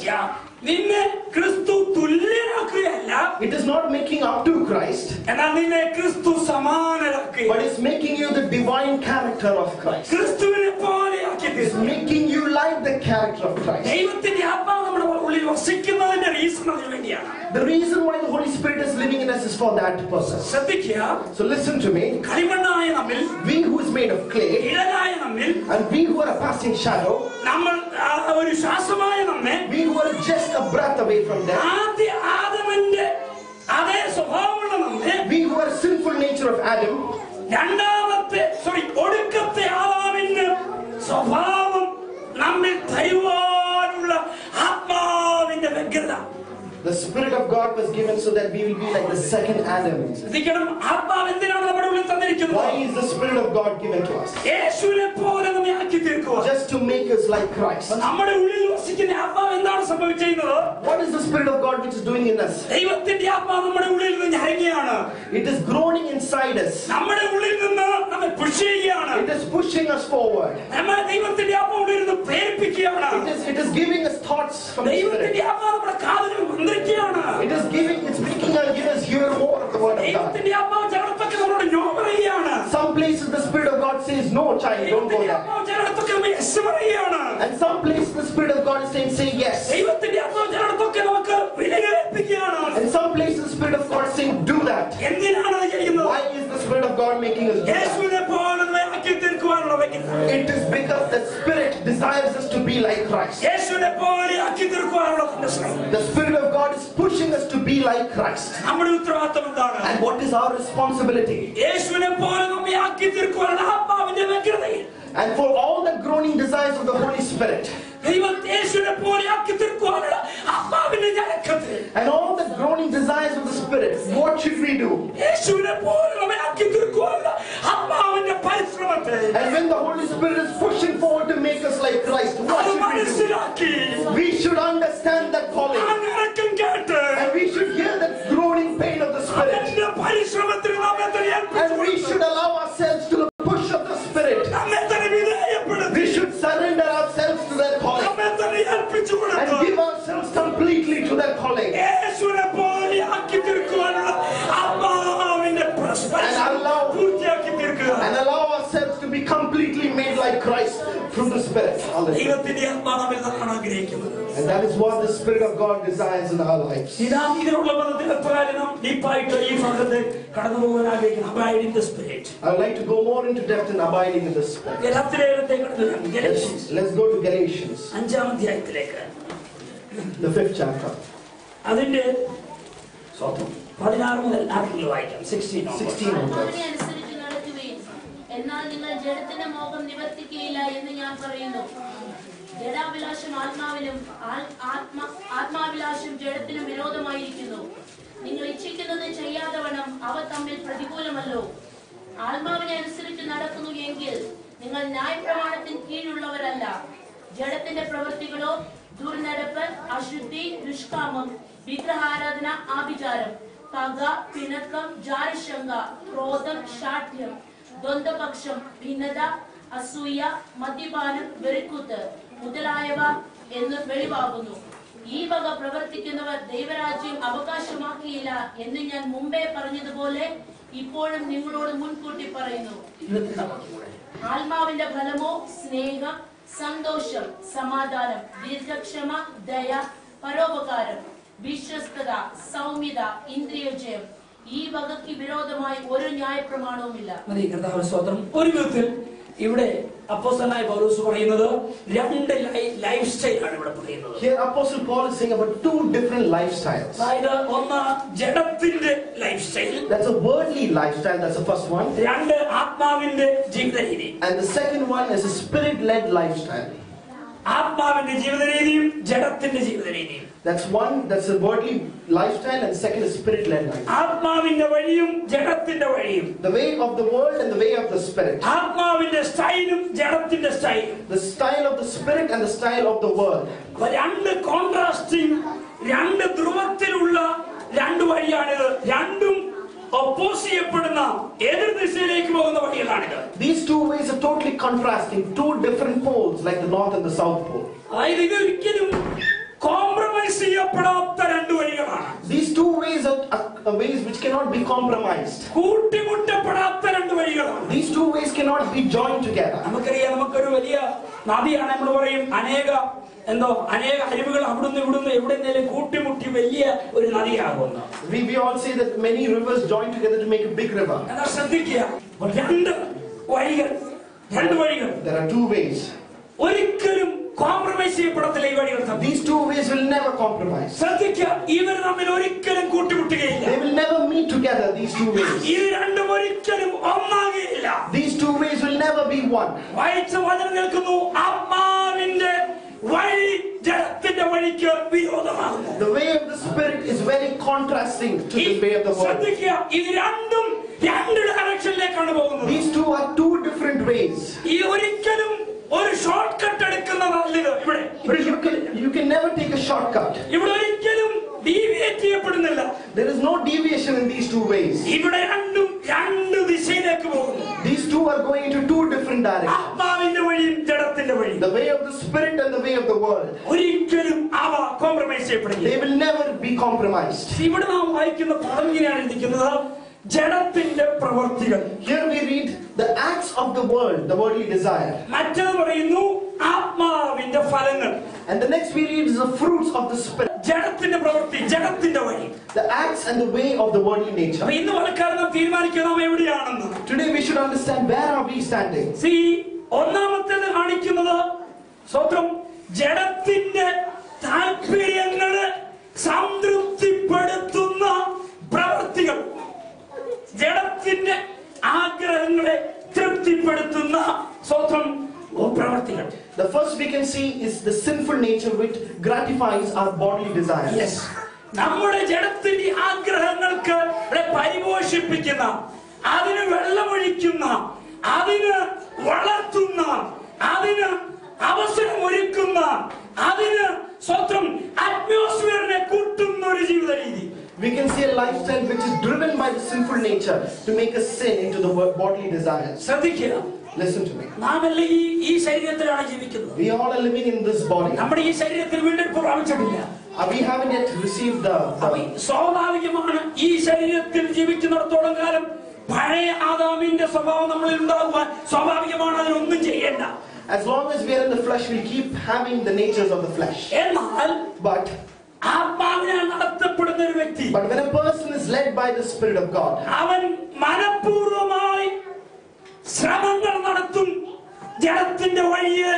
[SPEAKER 1] നിന്നെ ക്രിസ്തു തുല്യനാക്കുകയല്ല.
[SPEAKER 2] It is not making up to Christ.
[SPEAKER 1] എന്നാൽ നിന്നെ ക്രിസ്തു സമാനരാക്കുക.
[SPEAKER 2] But it's making you the divine character of Christ.
[SPEAKER 1] ക്രിസ്തുവിനെ പോലെയാക്കി
[SPEAKER 2] It's making you like the character of Christ.
[SPEAKER 1] ദൈവത്തിന്റെ ആത്മാവ് നമ്മുടെ ഉള്ളിൽ വസിക്കുന്നതിന്റെ റീസൺ അതിനു വേണ്ടിയാണ്.
[SPEAKER 2] The reason why the Holy Spirit is living in us is for that purpose.
[SPEAKER 1] ശ്രദ്ധിക്കുക,
[SPEAKER 2] So listen to me.
[SPEAKER 1] കളിമണ്ണായ നമ്മിൽ,
[SPEAKER 2] We who is made of clay,
[SPEAKER 1] ഇഴലായ നമ്മിൽ,
[SPEAKER 2] and we who are a passing shadow,
[SPEAKER 1] നമ്മൾ ഒരു ശ്വാസമായ നമ്മെ,
[SPEAKER 2] we who are just a breath away from death,
[SPEAKER 1] ആദ്യ ആദമന്റെ അതേ സ്വഭാവമുള്ള നമ്മെ,
[SPEAKER 2] we who are sinful nature of Adam,
[SPEAKER 1] ഒടുക്കത്തെ ആദാമിന്റെ സ്വഭാവം നമ്മിൽ തരുവാനുള്ള ആത്മാവിന്റെ വ്യഗ്രത.
[SPEAKER 2] the Spirit of God was given so that we will be like the second Adam.
[SPEAKER 1] ശ്രദ്ധിക്കണം, ആത്മാവ് എന്തിനാണ് നമ്മുടെ ഉള്ളിൽ തന്നിരിക്കുന്നത്?
[SPEAKER 2] Why is the Spirit of God given to us?
[SPEAKER 1] യേശുവിനെ പോലെ നമ്മെ ആക്കി തീർക്കുക.
[SPEAKER 2] Just to make us like Christ.
[SPEAKER 1] നമ്മുടെ ഉള്ളിൽ വസിക്കുന്ന ആത്മാവ് എന്താണ് സംഭവിച്ചിരിക്കുന്നത്?
[SPEAKER 2] What is the Spirit of God which is doing in us?
[SPEAKER 1] ദൈവത്തിന്റെ ആത്മാവ് നമ്മുടെ ഉള്ളിൽ നിന്ന് ഇറങ്ങിയാണ്.
[SPEAKER 2] It is groaning inside us.
[SPEAKER 1] നമ്മുടെ ഉള്ളിൽ നിന്ന് നമ്മെ പുഷ് ചെയ്യുകയാണ്.
[SPEAKER 2] It is pushing us forward.
[SPEAKER 1] നമ്മളെ ദൈവത്തിന്റെ ആത്മാവ് ഉള്ളിൽ നിന്ന് പ്രേരിപ്പിക്കുകയാണ്.
[SPEAKER 2] It is giving us thoughts from the Spirit.
[SPEAKER 1] ദൈവത്തിന്റെ ആത്മാവ് നമ്മുടെ കാതിൽ മന്ത്രിക്കുകയാണ്.
[SPEAKER 2] It's making us hear more of the word of God.
[SPEAKER 1] ദൈവത്തിന്റെ ആത്മാവ് ചിലർക്കൊക്കെ നമ്മളോട് നോ പറയുകയാണ്.
[SPEAKER 2] Some places the Spirit of God says, no child, don't go there.
[SPEAKER 1] ചിലർക്കൊക്കെ നമ്മെ യെസ് പറയുകയാണ്.
[SPEAKER 2] And some places the Spirit of God is saying, say yes.
[SPEAKER 1] ദൈവത്തിന്റെ ആത്മാവ് ചിലർക്കൊക്കെ നമുക്ക് വിലകൽപ്പിക്കുകയാണ്.
[SPEAKER 2] And some places the Spirit of God is saying, do that.
[SPEAKER 1] എന്തിനാണ് അത് ചെയ്യുന്നത്?
[SPEAKER 2] Why is the Spirit of God making us do that?
[SPEAKER 1] യേശുവിനെ പോലെ നമ്മെ ആക്കി തീർക്കുവാനുള്ള വ്യഗ്രത.
[SPEAKER 2] It is desires us to be like Christ.
[SPEAKER 1] യേശുവിനെ പോലെ ആക്കി തീർക്കുവാനുള്ള തന്റെ ശ്രമം.
[SPEAKER 2] The Spirit of God is pushing us to be like Christ.
[SPEAKER 1] നമ്മുടെ ഉത്തരവാദിത്തം എന്താണ്?
[SPEAKER 2] And what is our responsibility?
[SPEAKER 1] യേശുവിനെ പോലെ നമ്മെ ആക്കി തീർക്കുവാനുള്ള ആത്മാവിന്റെ വ്യഗ്രതയിൽ.
[SPEAKER 2] And for all the groaning desires of the Holy Spirit.
[SPEAKER 1] യേശുവിനെ പോലെ ആക്കി തീർക്കുവാനുള്ള ആത്മാവിന്റെ ഞരക്കത്തിൽ.
[SPEAKER 2] And all the groaning desires of the Spirit. What should we do?
[SPEAKER 1] യേശുവിനെ പോലെ നമ്മെ ആക്കി തീർക്കുവാനുള്ള ആത്മാവിന്റെ പരിശ്രമത്തിൽ.
[SPEAKER 2] And when the Holy Spirit is pushing forward to make us like Christ, what should we do? We should understand that calling. And we should hear that groaning pain of the Spirit. And we should allow ourselves to the push of the Spirit. We should surrender ourselves to that calling. And give ourselves completely to that calling. And allow ourselves to be completely made like Christ through the Spirit. And that is what the Spirit of God desires in our lives.
[SPEAKER 1] I
[SPEAKER 2] would like to go more into depth in abiding in the Spirit. Let's go to Galatians, the 5th chapter. 16 onwards.
[SPEAKER 3] എന്നാൽ നിങ്ങൾ ജഡത്തിന്റെ മോഹം നിവർത്തിക്കുകയില്ല എന്ന് ഞാൻ പറയുന്നു. ജഡാഭിലാഷം ആത്മാവിനും ആത്മാഭിലാഷം ജഡത്തിനും വിരോധമായിരിക്കുന്നു. നിങ്ങൾ ഇച്ഛിക്കുന്നത് ചെയ്യാതവണ്ണം അവ തമ്മിൽ പ്രതികൂലമല്ലോ. ആത്മാവിനെ അനുസരിച്ച് നടക്കുന്നു എങ്കിൽ നിങ്ങൾ ന്യായപ്രമാണത്തിന് കീഴുള്ളവരല്ല. ജഡത്തിന്റെ പ്രവൃത്തികളോ ദുർനടപ്പ്, അശുദ്ധി, ദുഷ്കാമം, വിഗ്രഹാരാധന, ആഭിചാരം, പക, പിണക്കം, ജാരശങ്ക, ക്രോധം, ശാഠ്യം, ദ്വന്ദ്വപക്ഷം, ഭിന്നത, അസൂയ, മദ്യപാനം, വെറിക്കൂത്ത് മുതലായവ എന്ന് വെളിവാകുന്നു. ഈ വക പ്രവർത്തിക്കുന്നവർ ദൈവരാജ്യം അവകാശമാക്കിയില്ല എന്ന് ഞാൻ മുമ്പേ പറഞ്ഞതുപോലെ ഇപ്പോഴും നിങ്ങളോട് മുൻകൂട്ടി പറയുന്നു. ആത്മാവിന്റെ ഫലമോ സ്നേഹം, സന്തോഷം, സമാധാനം, ദീർഘക്ഷമ, ദയ, പരോപകാരം, വിശ്വസ്തത, സൗമ്യത, ഇന്ദ്രിയജയം. ഈ വകയ്ക്ക് വിരോധമായി ഒരു ന്യായപ്രമാണവുമില്ല.
[SPEAKER 1] ഒരു വിധത്തിൽ ഇവിടെ അപ്പോസ്തലനായ പൗലോസ് പറയുന്നത് രണ്ട് ലൈഫ് സ്റ്റൈൽ ആണ് ഇവിടെ പറയുന്നത്.
[SPEAKER 2] Here Apostle Paul is saying about two different lifestyles.
[SPEAKER 1] അതായത് ഒന്ന് ജഡത്തിന്റെ lifestyle.
[SPEAKER 2] That's a worldly lifestyle. That's the first one.
[SPEAKER 1] രണ്ട് ആത്മാവിന്റെ ജീവിതരീതി.
[SPEAKER 2] And the second one is a spirit-led lifestyle.
[SPEAKER 1] ആത്മാവിന്റെ ജീവിതരീതിയും ജഡത്തിന്റെ ജീവിതരീതിയും.
[SPEAKER 2] That's one, that's a worldly lifestyle, and second is spirit-led lifestyle.
[SPEAKER 1] ആത്മാവിന്റെ വഴിയും ജഡത്തിന്റെ വഴിയും.
[SPEAKER 2] The way of the world and the way of the spirit.
[SPEAKER 1] ആത്മാവിന്റെ സ്റ്റൈലും ജഡത്തിന്റെ സ്റ്റൈലും.
[SPEAKER 2] The style of the spirit and the style of the world.
[SPEAKER 1] രണ്ട് കോൺട്രാസ്റ്റിംഗ്, രണ്ട് ധ്രുവത്തിലുള്ള രണ്ട് വഴിയാണിത്. രണ്ടും ഒപ്പോസ് ചെയ്യപ്പെടുന്ന എതിർ ദിശയിലേക്ക് പോകുന്ന വഴികളാണിത്.
[SPEAKER 2] These two ways are totally contrasting, two different poles like the north and the south pole.
[SPEAKER 1] അതായത് ഇത് ഒരിക്കലും കോംപ്രമൈസ് ചെയ്യപ്പെടാത്ത രണ്ട് വഴികളാണ്.
[SPEAKER 2] These two ways are ways which cannot be compromised.
[SPEAKER 1] കൂട്ടിമുട്ടപ്പെടാത്ത രണ്ട് വഴികളാണ്.
[SPEAKER 2] These two ways cannot be joined together.
[SPEAKER 1] നമുക്കറിയാം, നമുക്കൊരു വലിയ നദിയാണ്. നമ്മൾ പറയും അനേക അരുവികൾ അവിടുന്ന് ഇവിടുന്ന് എവിടെന്നേലും കൂട്ടിമുട്ടി വലിയ ഒരു നദിയാകുന്നു.
[SPEAKER 2] We all say that many rivers join together to make a big river.
[SPEAKER 1] എന്നാൽ ശ്രദ്ധിക്കുക, രണ്ട് വഴികൾ.
[SPEAKER 2] There are two ways.
[SPEAKER 1] ഒരിക്കലും കോംപ്രമൈസ് ചെയ്യപ്പെടത്തില്ല ഈ വഴികൾ.
[SPEAKER 2] These two ways will never compromise.
[SPEAKER 1] ശ്രദ്ധിക്കുക, ഇവർ തമ്മിൽ ഒരിക്കലും കൂട്ടിമുട്ടുകയില്ല.
[SPEAKER 2] They will never meet together, these two ways.
[SPEAKER 1] ഇത് രണ്ടും ഒരിക്കലും ഒന്നാകുകയില്ല.
[SPEAKER 2] These two ways will never be one.
[SPEAKER 1] വായിച്ച വചനം കേൾക്കുന്നു, ആത്മാവിന്റെ വഴി ജഡത്തിന്റെ വഴിക്ക് വിരോധമാകുന്നു.
[SPEAKER 2] The way of the spirit is very contrasting to the way of the world.
[SPEAKER 1] ശ്രദ്ധിക്കുക, ഇത് രണ്ടും രണ്ട് ഡയറക്ഷനിലേക്കാണ് പോകുന്നത്.
[SPEAKER 2] These two are two different ways.
[SPEAKER 1] ഈ ഒരിക്കലും ഒരു ഷോർട്ട് കട്ട് എടുക്കുന്നതല്ല ഇവിടെ.
[SPEAKER 2] You can never take a shortcut.
[SPEAKER 1] ഇവിടെ ഒരിക്കലും ഡീവിയേറ്റ് ചെയ്യപ്പെടുന്നില്ല.
[SPEAKER 2] There is no deviation in these two ways.
[SPEAKER 1] ഇവിടെ രണ്ടും രണ്ട് ദിശയിലേക്ക് പോകുന്നു.
[SPEAKER 2] These two are going into two different directions.
[SPEAKER 1] ആത്മാവിന്റെ വഴിയും ജഡത്തിന്റെ വഴിയും.
[SPEAKER 2] The way of the spirit and the way of the world.
[SPEAKER 1] ഒരിക്കലും അവ compromise ചെയ്യപ്പെടില്ല.
[SPEAKER 2] They will never be compromised.
[SPEAKER 1] ഇവിടെ നാം വായിക്കുന്ന പദം ഇങ്ങനെയാണ് എഴുതിയിരിക്കുന്നത്, ജഡത്തിന്റെ പ്രവൃത്തികൾ.
[SPEAKER 2] Here we read the acts of the world, the worldly desire.
[SPEAKER 1] മറ്റേത് പറയുന്നു ആത്മാവിന്റെ ഫലങ്ങൾ.
[SPEAKER 2] And the next we read is the fruits of the spirit.
[SPEAKER 1] ജഡത്തിന്റെ പ്രവൃത്തി, ജഡത്തിന്റെ വഴി.
[SPEAKER 2] The acts and the way of the worldly nature.
[SPEAKER 1] ഇന്ന് വലക്കാലം നാം തീരുമാനിക്കുക നാം എവിടെയാണെന്ന്.
[SPEAKER 2] Today we should understand where are we standing.
[SPEAKER 1] ഒന്നാമത്തേത് കാണിക്കുന്നത് സ്വന്തം ജഡത്തിന്റെ താല്പര്യങ്ങളെ സംതൃപ്തിപ്പെടുത്തുന്ന പ്രവൃത്തികൾ, ജഡത്തിന്റെ ആഗ്രഹങ്ങളെ തൃപ്തിപ്പെടുത്തുന്ന സ്വന്തം പ്രവൃത്തികൾ.
[SPEAKER 2] The first we can see is the sinful nature which gratifies our bodily desires.
[SPEAKER 1] Yes. നമ്മുടെ ജഡത്തിന്റെ ആഗ്രഹങ്ങൾക്ക് പരിപോഷിപ്പിക്കുന്ന, അതിന് വെള്ളമൊഴിക്കുന്ന, അതിന് വളർത്തുന്ന, അതിന് അവസരമൊരുക്കുന്ന, അതിന് സ്വന്തം അറ്റ്മോസ്ഫിയറിനെ കൂട്ടുന്ന ഒരു ജീവിത രീതി.
[SPEAKER 2] We can see a lifestyle which is driven by the sinful nature to make us sin into the bodily desires.
[SPEAKER 1] ശ്രദ്ധിക്കുക.
[SPEAKER 2] Listen to me.
[SPEAKER 1] നാമെല്ലാം ഈ ശരീരത്തിലാണ് ജീവിക്കുന്നത്.
[SPEAKER 2] We all are living in this body.
[SPEAKER 1] നമ്മുടെ ഈ ശരീരത്തിൽ വീണ്ടെടുപ്പ് പ്രാപിച്ചിട്ടില്ല.
[SPEAKER 2] We haven't yet received the
[SPEAKER 1] സ്വാഭാവികമാണ് ഈ ശരീരത്തിൽ ജീവിക്കുന്നിടത്തോളം കാലം പഴയ ആദാമിന്റെ സ്വഭാവം നമ്മളിൽ ഉണ്ടാകുവാൻ സ്വാഭാവികമാണ്. അതിനൊന്നും ചെയ്യേണ്ട.
[SPEAKER 2] As long as we are in the flesh, we'll keep having the natures of the flesh. But
[SPEAKER 1] ആത്മാവിനാൽ നടത്തപ്പെടുന്ന ഒരു വ്യക്തി,
[SPEAKER 2] but when a person is led by the Spirit of God,
[SPEAKER 1] അവൻ മനഃപൂർവ്വമായി ശ്രമങ്ങൾ നടത്തും ജഡത്തിന്റെ വഴിയെ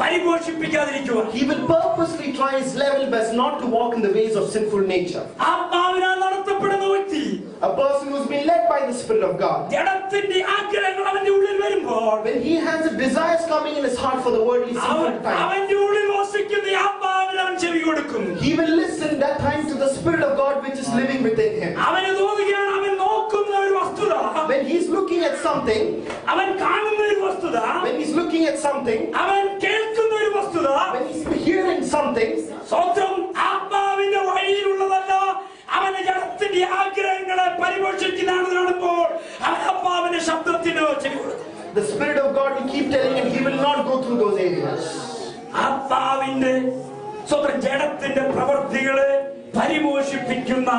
[SPEAKER 1] പരിപോഷിപ്പിക്കാതിരിക്കുവാൻ.
[SPEAKER 2] he will purposely try his level best not to walk in the ways of sinful nature.
[SPEAKER 1] ആത്മാവിനാൽ നടത്തപ്പെടുന്ന വ്യക്തി,
[SPEAKER 2] a person who's been led by the Spirit of God,
[SPEAKER 1] ജഡത്തിന്റെ ആഗ്രഹങ്ങൾ അവന്റെ ഉള്ളിൽ വരുമ്പോൾ,
[SPEAKER 2] when he has the desires coming in his heart for the worldly sinful time,
[SPEAKER 1] അവന്റെ ഉള്ളിൽ വസിക്കുന്ന ആത്മാവിന് അവൻ ചെവി കൊടുക്കും.
[SPEAKER 2] he will listen that time to the Spirit of God which is living within him.
[SPEAKER 1] അവന് തോന്നുകയാണ് അവൻ നോക്കുന്ന ഒരു വസ്തുത,
[SPEAKER 2] when he's looking at something,
[SPEAKER 1] അവൻ കാണുന്ന ഒരു വസ്തുത,
[SPEAKER 2] when he's looking at something,
[SPEAKER 1] അവൻ കേൾക്കുന്ന ഒരു വസ്തുത,
[SPEAKER 2] when he's hearing something,
[SPEAKER 1] സ്വന്തം ആത്മാവിന്റെ വഴിയിലുള്ളതല്ല, അവന്റെ ജഡത്തിന്റെ ആഗ്രഹങ്ങളെ പരിപോഷിക്കുന്നതാണെന്ന് കാണുമ്പോൾ അവൻ ആത്മാവിന്റെ ശബ്ദത്തിന് ചെവി കൊടുക്കും.
[SPEAKER 2] the Spirit of God will keep telling him he will not go through those areas.
[SPEAKER 1] ആത്മാവിന്റെ സ്വന്തം ജഡത്തിന്റെ പ്രവൃത്തികളെ പരിപോഷിപ്പിക്കുന്ന,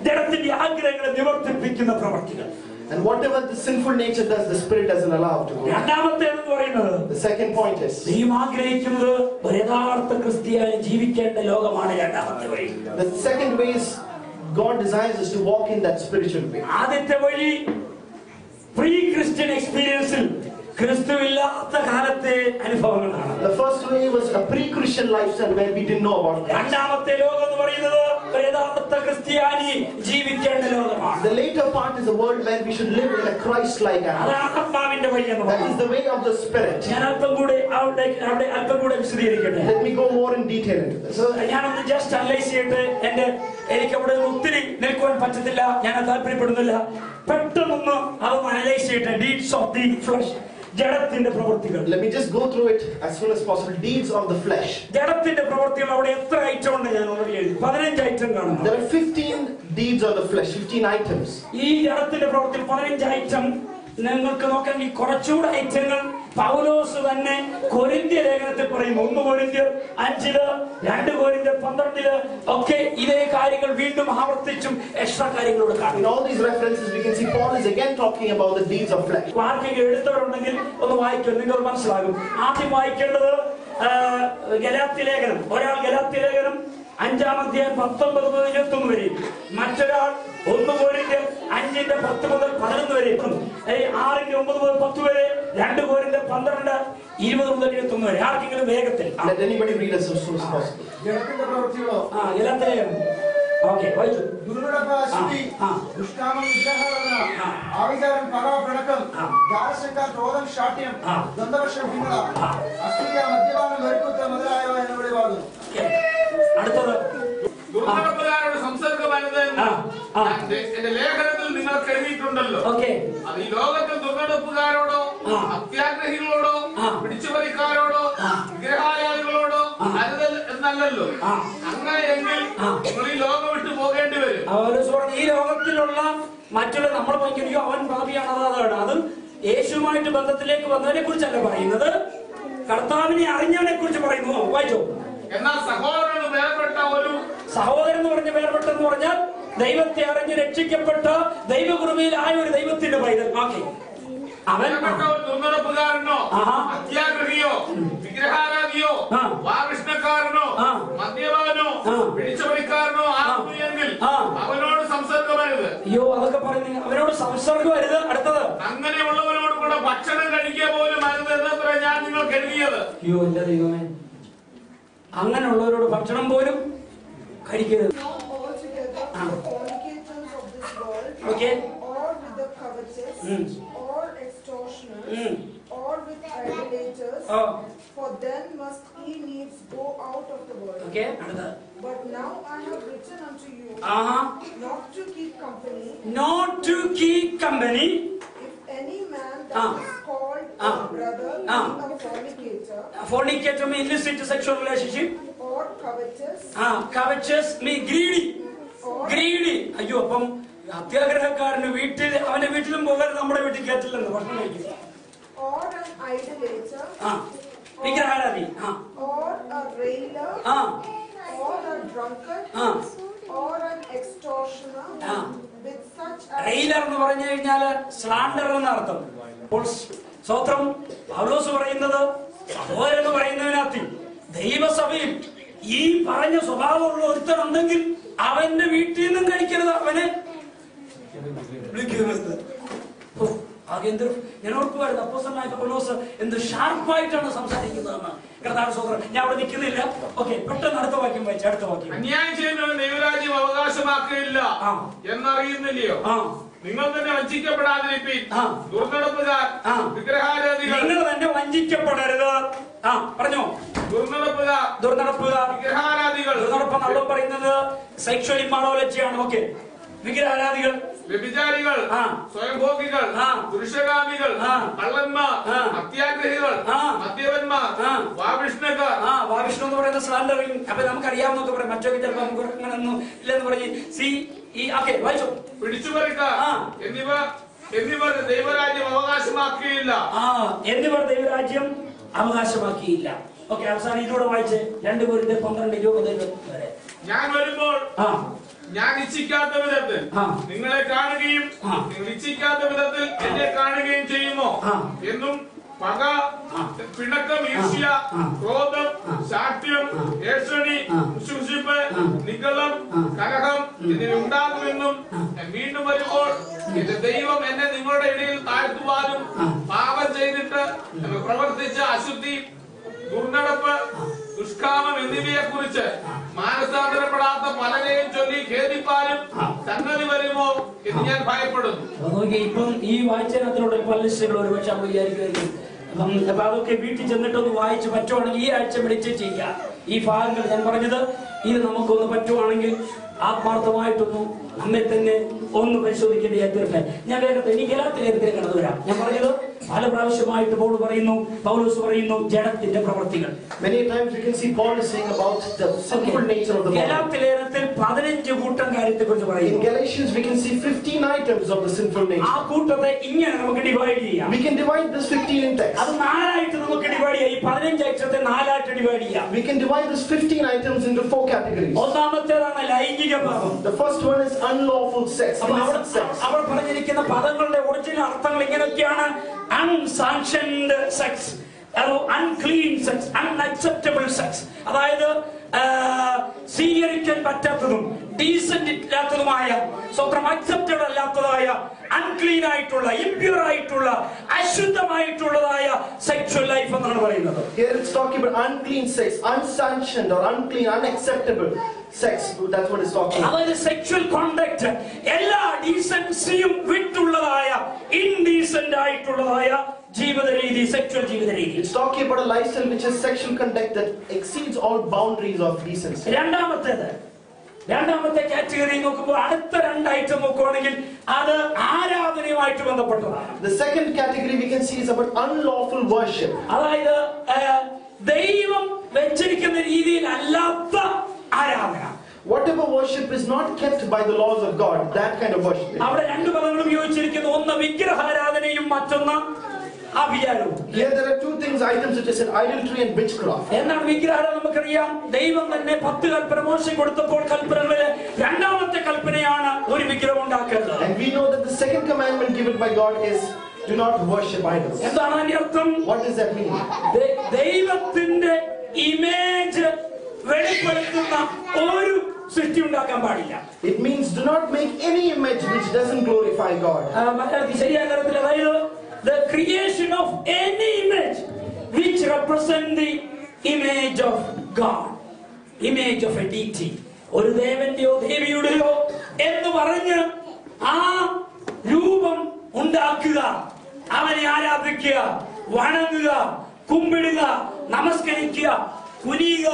[SPEAKER 1] ജഡത്തിന്റെ ആഗ്രഹങ്ങളെ നിവർത്തിപ്പിക്കുന്ന പ്രവൃത്തികൾ.
[SPEAKER 2] And whatever the sinful nature does, the Spirit doesn't allow to go.
[SPEAKER 1] രണ്ടാമത്തേതെന്ന് പറയുന്നത്,
[SPEAKER 2] The second point is,
[SPEAKER 1] ദൈവം ആഗ്രഹിക്കുന്നത് ഒരു യഥാർത്ഥ ക്രിസ്ത്യാനി ജീവിക്കേണ്ട ലോകമാണ്. രണ്ടാമത്തെ വഴി,
[SPEAKER 2] the second way is God desires us to walk in that spiritual way.
[SPEAKER 1] ആദ്യത്തെ വഴി പ്രീ ക്രിസ്ത്യൻ എക്സ്പീരിയൻസിൽ ക്രിസ്തുവില്ലാത്ത കാലത്തെ അനുഭവങ്ങളാണ്.
[SPEAKER 2] The first way was a pre-Christian lifestyle where we didn't know about Christ.
[SPEAKER 1] രണ്ടാമത്തെ ലോകം എന്ന് പറയുന്നത് യഥാർത്ഥ ക്രിസ്ത്യാനി ജീവിക്കേണ്ട ലോകമാണ്.
[SPEAKER 2] The later part is a world where we should live in a Christ-like
[SPEAKER 1] അതാണ്
[SPEAKER 2] attitude.
[SPEAKER 1] ആത്മാവിന്റെ വഴി എന്ന്
[SPEAKER 2] That is
[SPEAKER 1] പറയുന്നത്.
[SPEAKER 2] the way of the Spirit.
[SPEAKER 1] ഞാൻ അല്പം കൂടെ അവിടെ വിശദീകരിക്കട്ടെ.
[SPEAKER 2] Let me go more in detail into this.
[SPEAKER 1] ഞാനൊന്ന് ജസ്റ്റ് അനലൈസ് ചെയ്തിട്ട് എനിക്ക് അവിടെ ഒത്തിരി നിൽക്കുവാൻ പറ്റത്തില്ല, ഞാൻ താല്പര്യപ്പെടുന്നില്ല. പെട്ടെന്നൊന്ന് അതൊന്ന് അനലൈസ് ചെയ്തിട്ട് ഡീഡ്സ് ഓഫ് ദി ഫ്ലഷ്, ജഡത്തിന്റെ പ്രവൃത്തികൾ.
[SPEAKER 2] Let me just go through it as soon as possible. Deeds of the flesh.
[SPEAKER 1] ജഡത്തിന്റെ പ്രവൃത്തികൾ അവിടെ എത്ര ഐറ്റം ഉണ്ട് ഞാൻ ഓൾറെഡി എഴുതി. 15 ഐറ്റം കാണുന്നു.
[SPEAKER 2] There are 15 deeds of the flesh, 15 items.
[SPEAKER 1] ഈ ജഡത്തിന്റെ പ്രവൃത്തിയിൽ 15 ഐറ്റം നിങ്ങൾക്ക് നോക്കാമെങ്കിൽ കുറച്ചുകൂടെ ഐറ്റങ്ങൾ പൗലോസ് തന്നെ കൊരിന്ത്യ ലേഖനത്തിൽ പറയുന്നു. 1 കൊരിന്ത്യർ 5, 2 കൊരിന്ത്യർ 12 ഒക്കെ ഇതേ കാര്യങ്ങൾ വീണ്ടും ആവർത്തിച്ചും എക്സ്ട്രാ കാര്യങ്ങളോട്
[SPEAKER 2] In
[SPEAKER 1] കാണുന്നു.
[SPEAKER 2] all these references, we can see Paul is again talking about the deeds of flesh.
[SPEAKER 1] ആർക്കെങ്കിലും എഴുത്തവരുണ്ടെങ്കിൽ ഒന്ന് വായിക്കും, നിങ്ങൾ മനസ്സിലാകും. ആദ്യം വായിക്കേണ്ടത് ഗലാത്യ ലേഖനം. ഒരാൾ ഗലാത്യ ലേഖനം 5-ാം അധ്യായം 19 മുതൽ 21 വരെ, മറ്റൊരാൾ 1 കൊരിന്ത്യർ 5-ന്റെ 10 മുതൽ 11 വരെ, 6-ന്റെ 9 മുതൽ 10 വരെ, 2 കൊരിന്ത്യർ 12 20 മുതൽ 21 വരെ. ആർക്കെങ്കിലും വേഗത്തിൽ
[SPEAKER 2] Let anybody read as soon as possible.
[SPEAKER 1] Galatia ലേഖനം. ഓക്കെ, വായിച്ചു.
[SPEAKER 4] ദുർനടപ്പാശുദ്ധി, ദുഷ്കാമം, വിഗ്രഹാരാധന, ആവിചാരം, പരാപിണക്കം, ജാരശങ്ക, ക്രോധം, ശാഠ്യം, ദ്വന്ദ്വവർഷം, ഭിന്നത, അസൂയ, മദ്യപാനം, വെറുപ്പുത്തം മുതലായവ എന്നിവയാകുന്നു.
[SPEAKER 1] അടുത്തത്
[SPEAKER 5] ദുർനടപ്പുകാരുടെ സംസർഗമരുത് എന്റെ ലേഖനത്തിൽ നിങ്ങൾക്ക് എഴുതിയിട്ടുണ്ടല്ലോ. അത് ഈ ലോകത്തിൽ ദുർനടപ്പുകാരോടോ, അത്യാഗ്രഹികളോടോ, പിടിച്ചുപറിക്കാരോടോ, വിഗ്രഹാരാധികളോടോ അരുത് എന്നല്ലല്ലോ. അങ്ങനെയെങ്കിൽ നിങ്ങൾ ഈ ലോകം വിട്ടു പോകേണ്ടി വരും.
[SPEAKER 1] ഈ ലോകത്തിലുള്ള മറ്റുള്ള നമ്മൾ ഭയങ്കര അവൻ ഭാവിയാണ്, അതാണ് അത് യേശുവുമായിട്ട് ബന്ധത്തിലേക്ക് വന്നതിനെ കുറിച്ചല്ല പറയുന്നത്, കർത്താവിനെ അറിഞ്ഞവനെ കുറിച്ച് പറയുന്നു. വായിച്ചോ.
[SPEAKER 5] എന്നാൽ സഹോദരന് വേർപെട്ട ഒരു
[SPEAKER 1] സഹോദരൻ എന്ന് പറഞ്ഞ വേർപെട്ടെന്ന് പറഞ്ഞാൽ ദൈവത്തെ അറിഞ്ഞ് രക്ഷിക്കപ്പെട്ട ദൈവകൃപയിലായ ഒരു ദൈവത്തിന്റെ പൈതൽ. അവൻ
[SPEAKER 5] ദുർനടപ്പുകാരനോ, അത്യാഗ്രഹിയോ, വിഗ്രഹാരാധിയോ, വാകൃഷ്ണക്കാരനോ, മദ്യപാനോ, പിടിച്ചുപറിക്കാരനോ ആകുമെങ്കിൽ അവനോട് സംസർഗമരുത്.
[SPEAKER 1] അയ്യോ, അതൊക്കെ പറയുന്നത് അവനോട് സംസർഗമരുത്. അടുത്തത്,
[SPEAKER 5] അങ്ങനെയുള്ളവരോട് കൂടെ ഭക്ഷണം കഴിക്കുക പോലും അരുത് എന്നത്ര ഞാൻ നിങ്ങൾക്ക് എഴുതിയത്.
[SPEAKER 1] അയ്യോ എന്റെ ദൈവമേ, അങ്ങനെയുള്ളവരോട് ഭക്ഷണം പോലും കഴിക്കരുത്.
[SPEAKER 6] Not altogether the fornicators of this world,
[SPEAKER 1] Okay.
[SPEAKER 6] or with the covetous, or extortioners, or with idolaters, for then must ye needs go out of the world.
[SPEAKER 1] Okay, അടുത്ത.
[SPEAKER 6] But now I have written unto you not to keep company,
[SPEAKER 1] Not to keep company.
[SPEAKER 6] if any man that is called a brother be a fornicator,
[SPEAKER 1] Fornicator means illicit sexual relationship.
[SPEAKER 6] or covetous,
[SPEAKER 1] Covetous means greedy. Greedy. അയ്യോ, അപ്പം അത്യാഗ്രഹക്കാരന് വീട്ടിൽ അവന്റെ വീട്ടിലും പോകരുത്, നമ്മുടെ വീട്ടിൽ കയറ്റില്ലെന്ന് ഭക്ഷണം കഴിക്കും.
[SPEAKER 6] or an idolater,
[SPEAKER 1] വിഗ്രഹാരാധി,
[SPEAKER 6] or a railer, or a drunkard, or an extortioner, with such as
[SPEAKER 1] റെയിലർ എന്ന് പറഞ്ഞു കഴിഞ്ഞാല് സ്ലാണ്ടർ എന്നർത്ഥം. അപ്പോൾ സ്വത്രം പൗലോസ് പറയുന്നത് സഹോദരൻ പറയുന്നതിനകത്ത് ദൈവസഭയിൽ ഈ പറഞ്ഞ സ്വഭാവമുള്ള ഒരുത്തനുണ്ടെങ്കിൽ അവന്റെ വീട്ടിൽ നിന്നും കഴിക്കരുത്, അവനെ വിളിക്കരുത്. ഞാൻ ഓർക്കുമായിരുന്നു അപ്പോസ്തലനായ പൗലോസ് എന്ത് ഷാർപ്പായിട്ടാണ് സംസാരിക്കുന്നതെന്ന്. കർത്താവ് സ്വതന്ത്രം, ഞാൻ അവിടെ നിൽക്കുന്നില്ല. ഓക്കെ, പെട്ടെന്ന് അടുത്ത വാക്യം വായിച്ചു. അടുത്ത വാക്യം,
[SPEAKER 5] അന്യായം ചെയ്യുന്നവൻ ദൈവരാജ്യം അവകാശമാക്കുകയില്ല എന്നറിയുന്നില്ലയോ? നിങ്ങൾ തന്നെ വഞ്ചിക്കപ്പെടാതിരിപ്പീൻ. ദുർനടപ്പുകാർ, വിഗ്രഹാരാധികൾ,
[SPEAKER 1] നിങ്ങൾ തന്നെ വഞ്ചിക്കപ്പെടരുത്. പറഞ്ഞോ,
[SPEAKER 5] ദുർനടപ്പുകാർ, വിഗ്രഹാരാധികൾ.
[SPEAKER 1] ദുർനടപ്പം അവിടെ പറയുന്നത് സെക്ഷൽ ഇമ്മോറാലിറ്റിയാണ്. ഓക്കെ, വിഗ്രഹാരാധികൾ,
[SPEAKER 5] വ്യഭിചാരികൾ, സ്വയംഭോഗികൾ, പുരുഷകാമികൾ, കള്ളന്മാർ, അത്യാഗ്രഹികൾ, മദ്യപന്മാർ, വാവിഷ്ണുക്കാർ.
[SPEAKER 1] വാവിഷ്ണു എന്ന് പറയുന്ന സ്ലാൻഡറിങ്. അപ്പൊ നമുക്കറിയാവുന്നൊക്കെ പറയാം, മറ്റൊക്കെ ചിലപ്പോ നമുക്ക് അങ്ങനെയൊന്നും ഇല്ലെന്ന് പറഞ്ഞ് വായിച്ചോ.
[SPEAKER 5] പിടിച്ചുപറിക്കാർ എന്നിവർ ദൈവരാജ്യം അവകാശമാക്കിയില്ല.
[SPEAKER 1] എന്നിവർ ദൈവരാജ്യം അവകാശമാക്കിയില്ല. ഓക്കെ, അവസാനം ഇതിലൂടെ വായിച്ച് 2 കൊരിന്ത്യർ 12:20 വരെ.
[SPEAKER 5] ഞാൻ വരുമ്പോൾ ഞാൻ ഇച്ഛിക്കാത്ത വിധത്തിൽ നിങ്ങളെ കാണുകയും നിങ്ങൾ ഇച്ഛിക്കാത്ത വിധത്തിൽ എന്നെ കാണുകയും ചെയ്യുമോ എന്നും പക, പിണക്കം, ഈർഷ്യ, ക്രോധം, ശാഠ്യം, ഏഷണി, ശുശിപ്പ്, നിഗളം, കലഹം എന്നിവ ഉണ്ടാകുമെന്നും വീണ്ടും വരുമ്പോൾ എന്റെ ദൈവം എന്നെ നിങ്ങളുടെ ഇടയിൽ താഴ്ത്തുവാനും പാപം ചെയ്തിട്ട് പ്രവർത്തിച്ച അശുദ്ധി, ദുർനടപ്പ്, ദുഷ്കാമം എന്നിവയെ കുറിച്ച് മാനസാന്തരപ്പെടാത്ത പലരെയും ചൊല്ലി ഖേദിപ്പാനും സംഗതി വരുമോ എന്ന് ഞാൻ ഭയപ്പെടുന്നു.
[SPEAKER 1] ഇപ്പം ഈ വായിച്ചതിനകത്തിലൂടെ പല ലിസ്റ്റുകൾ ഒരുപക്ഷെ നമ്മൾ വിചാരിക്കുമായിരിക്കും. അപ്പൊ അതൊക്കെ വീട്ടിൽ ചെന്നിട്ടൊന്ന് വായിച്ച് പറ്റുവാണെങ്കിൽ ഈ ആഴ്ച മെഡിറ്റേറ്റ് ചെയ്യുക. ഈ ഭാഗങ്ങൾ ഞാൻ പറഞ്ഞത് ഇത് നമുക്കൊന്ന് പറ്റുവാണെങ്കിൽ ആത്മാർത്ഥമായിട്ടൊന്നു നമ്മെ തന്നെ ഒന്ന് പരിശോധിക്കേണ്ടി തീർക്കട്ടെ. ഞാൻ വേഗത്തെ ഇനി ഗലാത്യലേഖനത്തിലേക്ക് കടന്നു വരാം. ഞാൻ പറഞ്ഞത് പല പ്രാവശ്യമായിട്ട് പൗലോസ് പറയുന്നു ജഡത്തിന്റെ പ്രവൃത്തികൾ.
[SPEAKER 2] Many times we can see Paul is saying about the sinful nature of the body.
[SPEAKER 1] ഗലാത്യലേഖനത്തിൽ 15 കൂട്ടം കാര്യത്തെക്കുറിച്ച് പറയുന്നു.
[SPEAKER 2] In Galatians we can see 15 items of the sinful nature.
[SPEAKER 1] ആ കൂട്ടത്തെ ഇങ്ങനെ നമുക്ക് ഡിവൈഡ് ചെയ്യാം.
[SPEAKER 2] We can divide this 15 in text.
[SPEAKER 1] അത് 4 ആയിട്ട് നമുക്ക് ഡിവൈഡ് ചെയ്യാം. ഈ 15 ഐറ്റത്തെ 4 ആയിട്ട് ഡിവൈഡ് ചെയ്യാം.
[SPEAKER 2] We can divide this 15 items into 4 categories.
[SPEAKER 1] ഒന്നാമത്തേതാണ് ലൈംഗിക പാപം.
[SPEAKER 2] The first one is unlawful sex.
[SPEAKER 1] അവിടെ പറഞ്ഞിരിക്കുന്ന പദങ്ങളുടെ ഒറിജിനൽ അർത്ഥങ്ങൾ ഇങ്ങനെയൊക്കെയാണ്: unsanctioned sex, unclean sex, unacceptable sex. അതായത് സ്വീകരിക്കാൻ പറ്റാത്തതും ഡീസന്റ് ഇല്ലാത്തതുമായ, സ്വന്തം അക്സെപ്റ്റഡ് അല്ലാത്തതായ, അൺക്ലീൻ ആയിട്ടുള്ള, ഇംപ്യൂർ ആയിട്ടുള്ള, അശുദ്ധമായിട്ടുള്ളതായ സെക്ഷൽ ലൈഫ് എന്നാണ് പറയുന്നത്.
[SPEAKER 2] Here it's talking about unclean sex, unsanctioned or unclean, unacceptable sex. That's what it's talking about.
[SPEAKER 1] അതായത് സെക്ഷൽ കോണ്ടാക്ട് എല്ലാ ഡീസൻസിയും വിട്ടുള്ളതായ, ഇൻഡീസന്റ് ആയിട്ടുള്ളതായ ജീവിത രീതി, സെക്ഷൽ ജീവിത രീതി.
[SPEAKER 2] It's talking about a lifestyle which is sexual conduct that exceeds all boundaries of decency.
[SPEAKER 1] രണ്ടാമത്തെ കാറ്റഗറി നോക്കുമ്പോൾ അടുത്ത 2 ഐറ്റം നോക്കുവാണെങ്കിൽ അത് ആരാധനയുമായിട്ട് ബന്ധപ്പെട്ടതാണ്.
[SPEAKER 2] The second category we can see is about unlawful worship.
[SPEAKER 1] അതായത് ദൈവം വെച്ചിരിക്കുന്ന രീതിയിൽ അല്ലാത്ത ആരാധന.
[SPEAKER 2] Whatever worship is not kept by the laws of God, that kind of worship.
[SPEAKER 1] അവിടെ 2 പദങ്ങളും യോജിച്ചിരിക്കുന്നു. ഒന്ന് വിഗ്രഹാരാധനയും മറ്റൊന്ന് അഭിചാരവും.
[SPEAKER 2] Here there are 2 things, items which is idolatry and witchcraft.
[SPEAKER 1] എന്താണ് വിഗ്രഹാരാധന? നമുക്കറിയാം, ദൈവം തന്നെ 10 കൽപ്പന മോശയ്ക്ക് കൊടുത്തപ്പോൾ കൽപ്പനകളിലെ 2ാമത്തെ കൽപ്പനയാണ് ഒരു വിഗ്രഹം ഉണ്ടാക്കരുത്.
[SPEAKER 2] And we know that the second commandment given by God is do not worship idols.
[SPEAKER 1] എന്താണ് അതിന്റെ അർത്ഥം?
[SPEAKER 2] What does that mean?
[SPEAKER 1] ദൈവത്തിന്റെ ഇമേജ് വെളിപ്പെടുത്തുന്ന ഒരു സൃഷ്ടി ഉണ്ടാക്കാൻ പാടില്ല.
[SPEAKER 2] It means do not make any image which doesn't glorify God.
[SPEAKER 1] ശരിയായ തരത്തിൽ, അതായത് the creation of any image which represent the image of God. Image of A deity, ഒരു ദേവന്റെയോ ദേവിയുടെയോ എന്ന് പറഞ്ഞ് ആ രൂപം ഉണ്ടാക്കുക, അവനെ ആരാധിക്കുക, വണങ്ങുക, കുമ്പിടുക, നമസ്കരിക്കുക, കുനിയുക,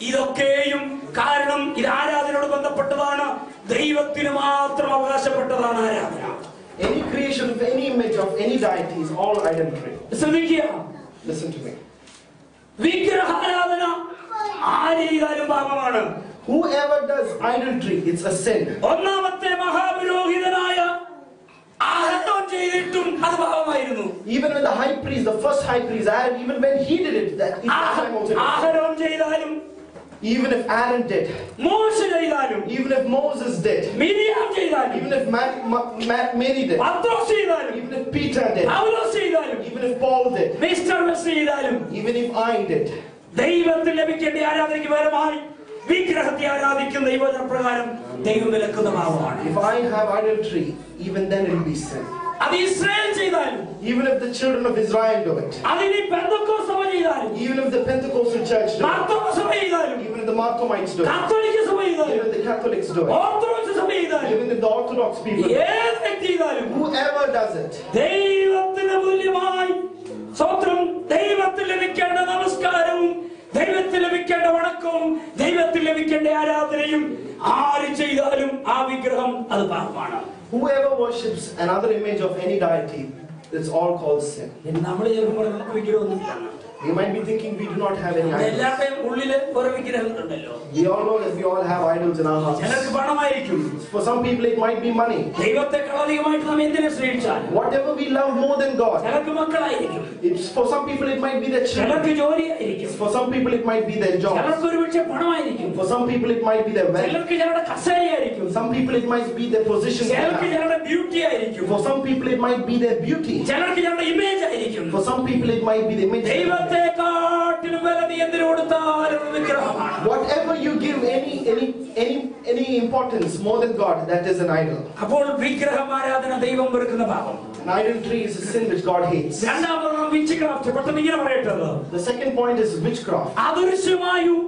[SPEAKER 1] ഇതൊക്കെയും കാരണം ഇത് ആരാധനയോട് ബന്ധപ്പെട്ടതാണ്. ദൈവത്തിന് മാത്രം അവകാശപ്പെട്ടതാണ് ആരാധന.
[SPEAKER 2] Any creation of any image of any deity is all idolatry.
[SPEAKER 1] ശ്രദ്ധിക്കുക,
[SPEAKER 2] Listen to me.
[SPEAKER 1] വിഗ്രഹാരാധന ആര് ചെയ്താലും പാപമാണ്.
[SPEAKER 2] Whoever does idolatry, it's a sin.
[SPEAKER 1] ഒന്നാമത്തെ മഹാപുരോഹിതനായ ആഹാരം ചെയ്തിട്ടും അത് പാപമായിരുന്നു.
[SPEAKER 2] Even when the high priest, the first high priest, Aaron, even when he did it, that is
[SPEAKER 1] ആഹാരം ചെയ്താലും,
[SPEAKER 2] even if Aaron did,
[SPEAKER 1] മോശ ചെയ്താലും,
[SPEAKER 2] even if Moses did,
[SPEAKER 1] Miriam ചെയ്താലും,
[SPEAKER 2] even if Mary did,
[SPEAKER 1] പത്രോസ് ചെയ്താലും,
[SPEAKER 2] even if Peter did,
[SPEAKER 1] പൗലോസ് ചെയ്താലും,
[SPEAKER 2] even if Paul did,
[SPEAKER 1] mister west ചെയ്താലും,
[SPEAKER 2] even if I did,
[SPEAKER 1] ദൈവത്തിൽ ലഭിക്കേണ്ട ആരാധനയ്ക്ക് പകരമായി വിഗ്രഹത്തെ ആരാധിക്കുന്ന ദൈവപ്രകാരം ദൈവം വിലക്കുന്ന പാപമാണ്.
[SPEAKER 2] if I have idolatry, even then it will be sin.
[SPEAKER 1] അത് ഇസ്രായേൽ ചെയ്താലും,
[SPEAKER 2] Even if the children of Israel do it,
[SPEAKER 1] അതിന് പെന്തക്കോസ്ത് സഭ ചെയ്താലും,
[SPEAKER 2] even if the Pentecostal church do it,
[SPEAKER 1] Marthoma സഭ ചെയ്താലും,
[SPEAKER 2] even if the Marthomites do it,
[SPEAKER 1] കത്തോലിക്ക സഭ ചെയ്താലും,
[SPEAKER 2] even if the Catholics do it,
[SPEAKER 1] orthodox സഭ ചെയ്താലും,
[SPEAKER 2] even if the Orthodox people,
[SPEAKER 1] ഏത് വ്യക്തി ചെയ്താലും,
[SPEAKER 2] whoever does it,
[SPEAKER 1] ദൈവത്തിന് തുല്യമായി സ്വത്രം ദൈവത്തിൽ ലഭിക്കേണ്ട നമസ്കാരവും ദൈവത്തിൽ ലഭിക്കേണ്ട വണക്കവും ദൈവത്തിൽ ലഭിക്കേണ്ട ആരാധനയും ആര് ചെയ്താലും ആ വിഗ്രഹം അത് പാപമാണ്.
[SPEAKER 2] whoever worships another image of any deity, it's all called sin.
[SPEAKER 1] നമ്മൾ ചേർക്കുമ്പോൾ നമുക്ക് വിഗ്രഹമൊന്നുമില്ല.
[SPEAKER 2] You might be thinking we do not have any idols.
[SPEAKER 1] എല്ലാവരുടെയും ഉള്ളില് ഓരോ വിഗ്രഹങ്ങളുണ്ടല്ലോ.
[SPEAKER 2] We all know that we all have idols in our hearts.
[SPEAKER 1] ചിലർക്ക് പണമായിരിക്കും.
[SPEAKER 2] For some people it might be money.
[SPEAKER 1] ദൈവത്തെക്കാൾ അധികമായിട്ട് നാം എന്തിനെ സ്നേഹിച്ചാൽ
[SPEAKER 2] Whatever we love more than God.
[SPEAKER 1] ചിലർക്ക് മക്കളായിരിക്കും.
[SPEAKER 2] For some people it might be their children.
[SPEAKER 1] ചിലർക്ക് ജോലിയായിരിക്കും.
[SPEAKER 2] For some people it might be their jobs.
[SPEAKER 1] ചിലർക്ക് ഒരുപക്ഷെ പണമായിരിക്കും.
[SPEAKER 2] For some people it might be their wealth.
[SPEAKER 1] ചിലർക്ക് ചിലരുടെ കസേരയായിരിക്കും.
[SPEAKER 2] Some people it might be their position.
[SPEAKER 1] ചിലർക്ക് ചിലരുടെ ബ്യൂട്ടി ആയിരിക്കും.
[SPEAKER 2] For some people it might be their beauty.
[SPEAKER 1] ചിലർക്ക് ചിലരുടെ ഇമേജ് ആയിരിക്കും.
[SPEAKER 2] For some people it might be the image.
[SPEAKER 1] ദൈവത്തെക്കാട്ടിലും വില നീ എന്തിനു കൊടുത്താലും വിഗ്രഹമാണ്.
[SPEAKER 2] Whatever you give any importance more than God, that is an idol.
[SPEAKER 1] അപ്പോൾ വിഗ്രഹം ആരാധന ദൈവം വെറുക്കുന്ന പാപം.
[SPEAKER 2] An idolatry is a sin which God hates.
[SPEAKER 1] രണ്ടാമത് വിച്ച്ക്രാഫ്റ്റ്. പെട്ടെന്ന് ഇങ്ങനെ പറയട്ടത്.
[SPEAKER 2] The second point is witchcraft.
[SPEAKER 1] അദൃശ്യമായും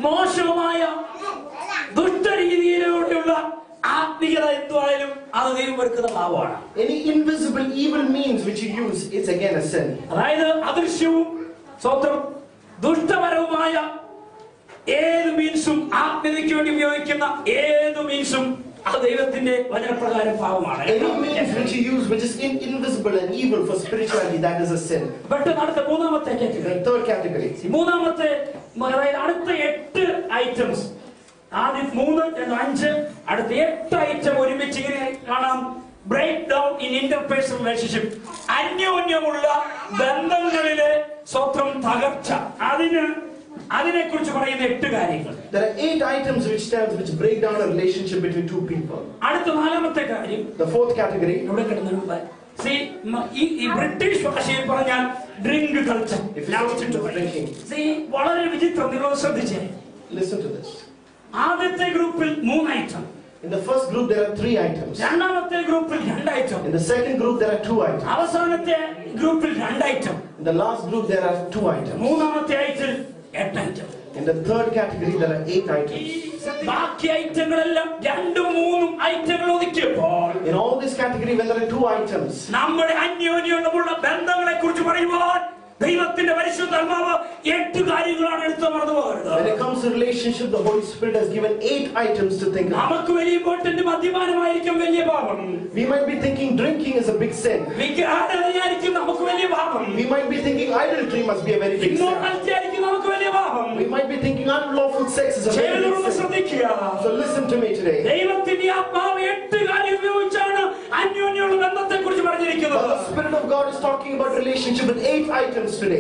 [SPEAKER 1] മോശമായ ദുഷ്ടരീതിയിലൂടെയുള്ള ആത്മീയത എന്തുവായാലും അത് ദൈവം വെറുക്കുന്ന പാപമാണ്.
[SPEAKER 2] Any invisible evil means which you use, it's again a sin.
[SPEAKER 1] അതായത് അദൃശ്യവും സ്വന്തം ദുഷ്ടപരവുമായ ഏത് മീൻസും ആത്മീയതയ്ക്ക് വേണ്ടി ഉപയോഗിക്കുന്ന ഏത് മീൻസും അത് ദൈവത്തിന്റെ വചനപ്രകാരം പാപമാണ്.
[SPEAKER 2] Any means which you use which is invisible and evil for spirituality, that is a sin.
[SPEAKER 1] പെട്ടെന്ന് അടുത്ത മൂന്നാമത്തെ കാറ്റഗറി.
[SPEAKER 2] The third category.
[SPEAKER 1] മൂന്നാമത്തെ അതായത് അടുത്ത 8 ഐറ്റംസ്, ആദ്യം 3, 2, 5, അടുത്ത 8 ഐറ്റം ഒരുമിച്ച് ഇങ്ങനെ കാണാം. Break down in interpersonal relationship, അന്യോന്യമുള്ള ബന്ധങ്ങളിലെ സ്വത്രം തകർച്ച, അതിനെ കുറിച്ച് പറയുന്ന 8 കാര്യങ്ങൾ.
[SPEAKER 2] There are 8 items which break down a relationship between two people.
[SPEAKER 1] അടുത്ത 4ാമത്തെ കാര്യം,
[SPEAKER 2] The fourth category.
[SPEAKER 1] ഇവിടെ കിടന്നൊരു ഈ ബ്രിട്ടീഷ് ഭാഷയിൽ പറഞ്ഞാൽ ഡ്രിങ്ക് കൾച്ചർ. വളരെ വിചിത്രം, നിങ്ങൾ ശ്രദ്ധിച്ചേ.
[SPEAKER 2] Listen to this.
[SPEAKER 1] ആദ്യത്തെ ഗ്രൂപ്പിൽ 3 item.
[SPEAKER 2] In the first group there are 3 items.
[SPEAKER 1] രണ്ടാമത്തെ ഗ്രൂപ്പിൽ 2 item.
[SPEAKER 2] In the second group there are 2 items.
[SPEAKER 1] അവസാനത്തെ ഗ്രൂപ്പിൽ 2 item.
[SPEAKER 2] In the last group there are 2 items.
[SPEAKER 1] മൂന്നാമത്തെ ഐറ്റത്തിൽ 8 item.
[SPEAKER 2] In the third category there are 8 items.
[SPEAKER 1] ബാക്കി ഐറ്റങ്ങളെല്ലാം 2, 3 ഐറ്റങ്ങൾ ഒതുക്കിയപ്പോൾ
[SPEAKER 2] In all this category when there are 2 items,
[SPEAKER 1] നമ്മുടെ അന്യോന്യമുള്ള ബന്ധങ്ങളെ കുറിച്ച് പറയുവാൻ ദൈവത്തിന്റെ പരിശുദ്ധാത്മാവ് 8 കാര്യങ്ങളാണ് എടുത്തു പറഞ്ഞു പോകുന്നത്.
[SPEAKER 2] when it comes to relationship, the Holy Spirit has given 8 items to think about.
[SPEAKER 1] നമുക്ക് വലിയ ഇമ്പോർട്ടന്റ് മദ്യപാനമായിരിക്കും വലിയ പാപം.
[SPEAKER 2] We might be thinking drinking is a big sin.
[SPEAKER 1] വിഗ്രഹാരാധനയായിരിക്കും നമുക്ക് വലിയ പാപം.
[SPEAKER 2] We might be thinking idolatry must be a very big sin.
[SPEAKER 1] Immorality ആയിരിക്കും നമുക്ക് വലിയ പാപം.
[SPEAKER 2] We might be thinking unlawful sex is a very big sin.
[SPEAKER 1] ശ്രദ്ധിക്കുക.
[SPEAKER 2] So listen to me today.
[SPEAKER 1] ദൈവത്തിന്റെ ആത്മാവ് 8 കാര്യം ഉപയോഗിച്ചാണ് അന്യോന്യമുള്ള ബന്ധത്തെ കുറിച്ച് പറഞ്ഞിരിക്കുന്നത്.
[SPEAKER 2] The Spirit of God is talking about relationship with 8 items today.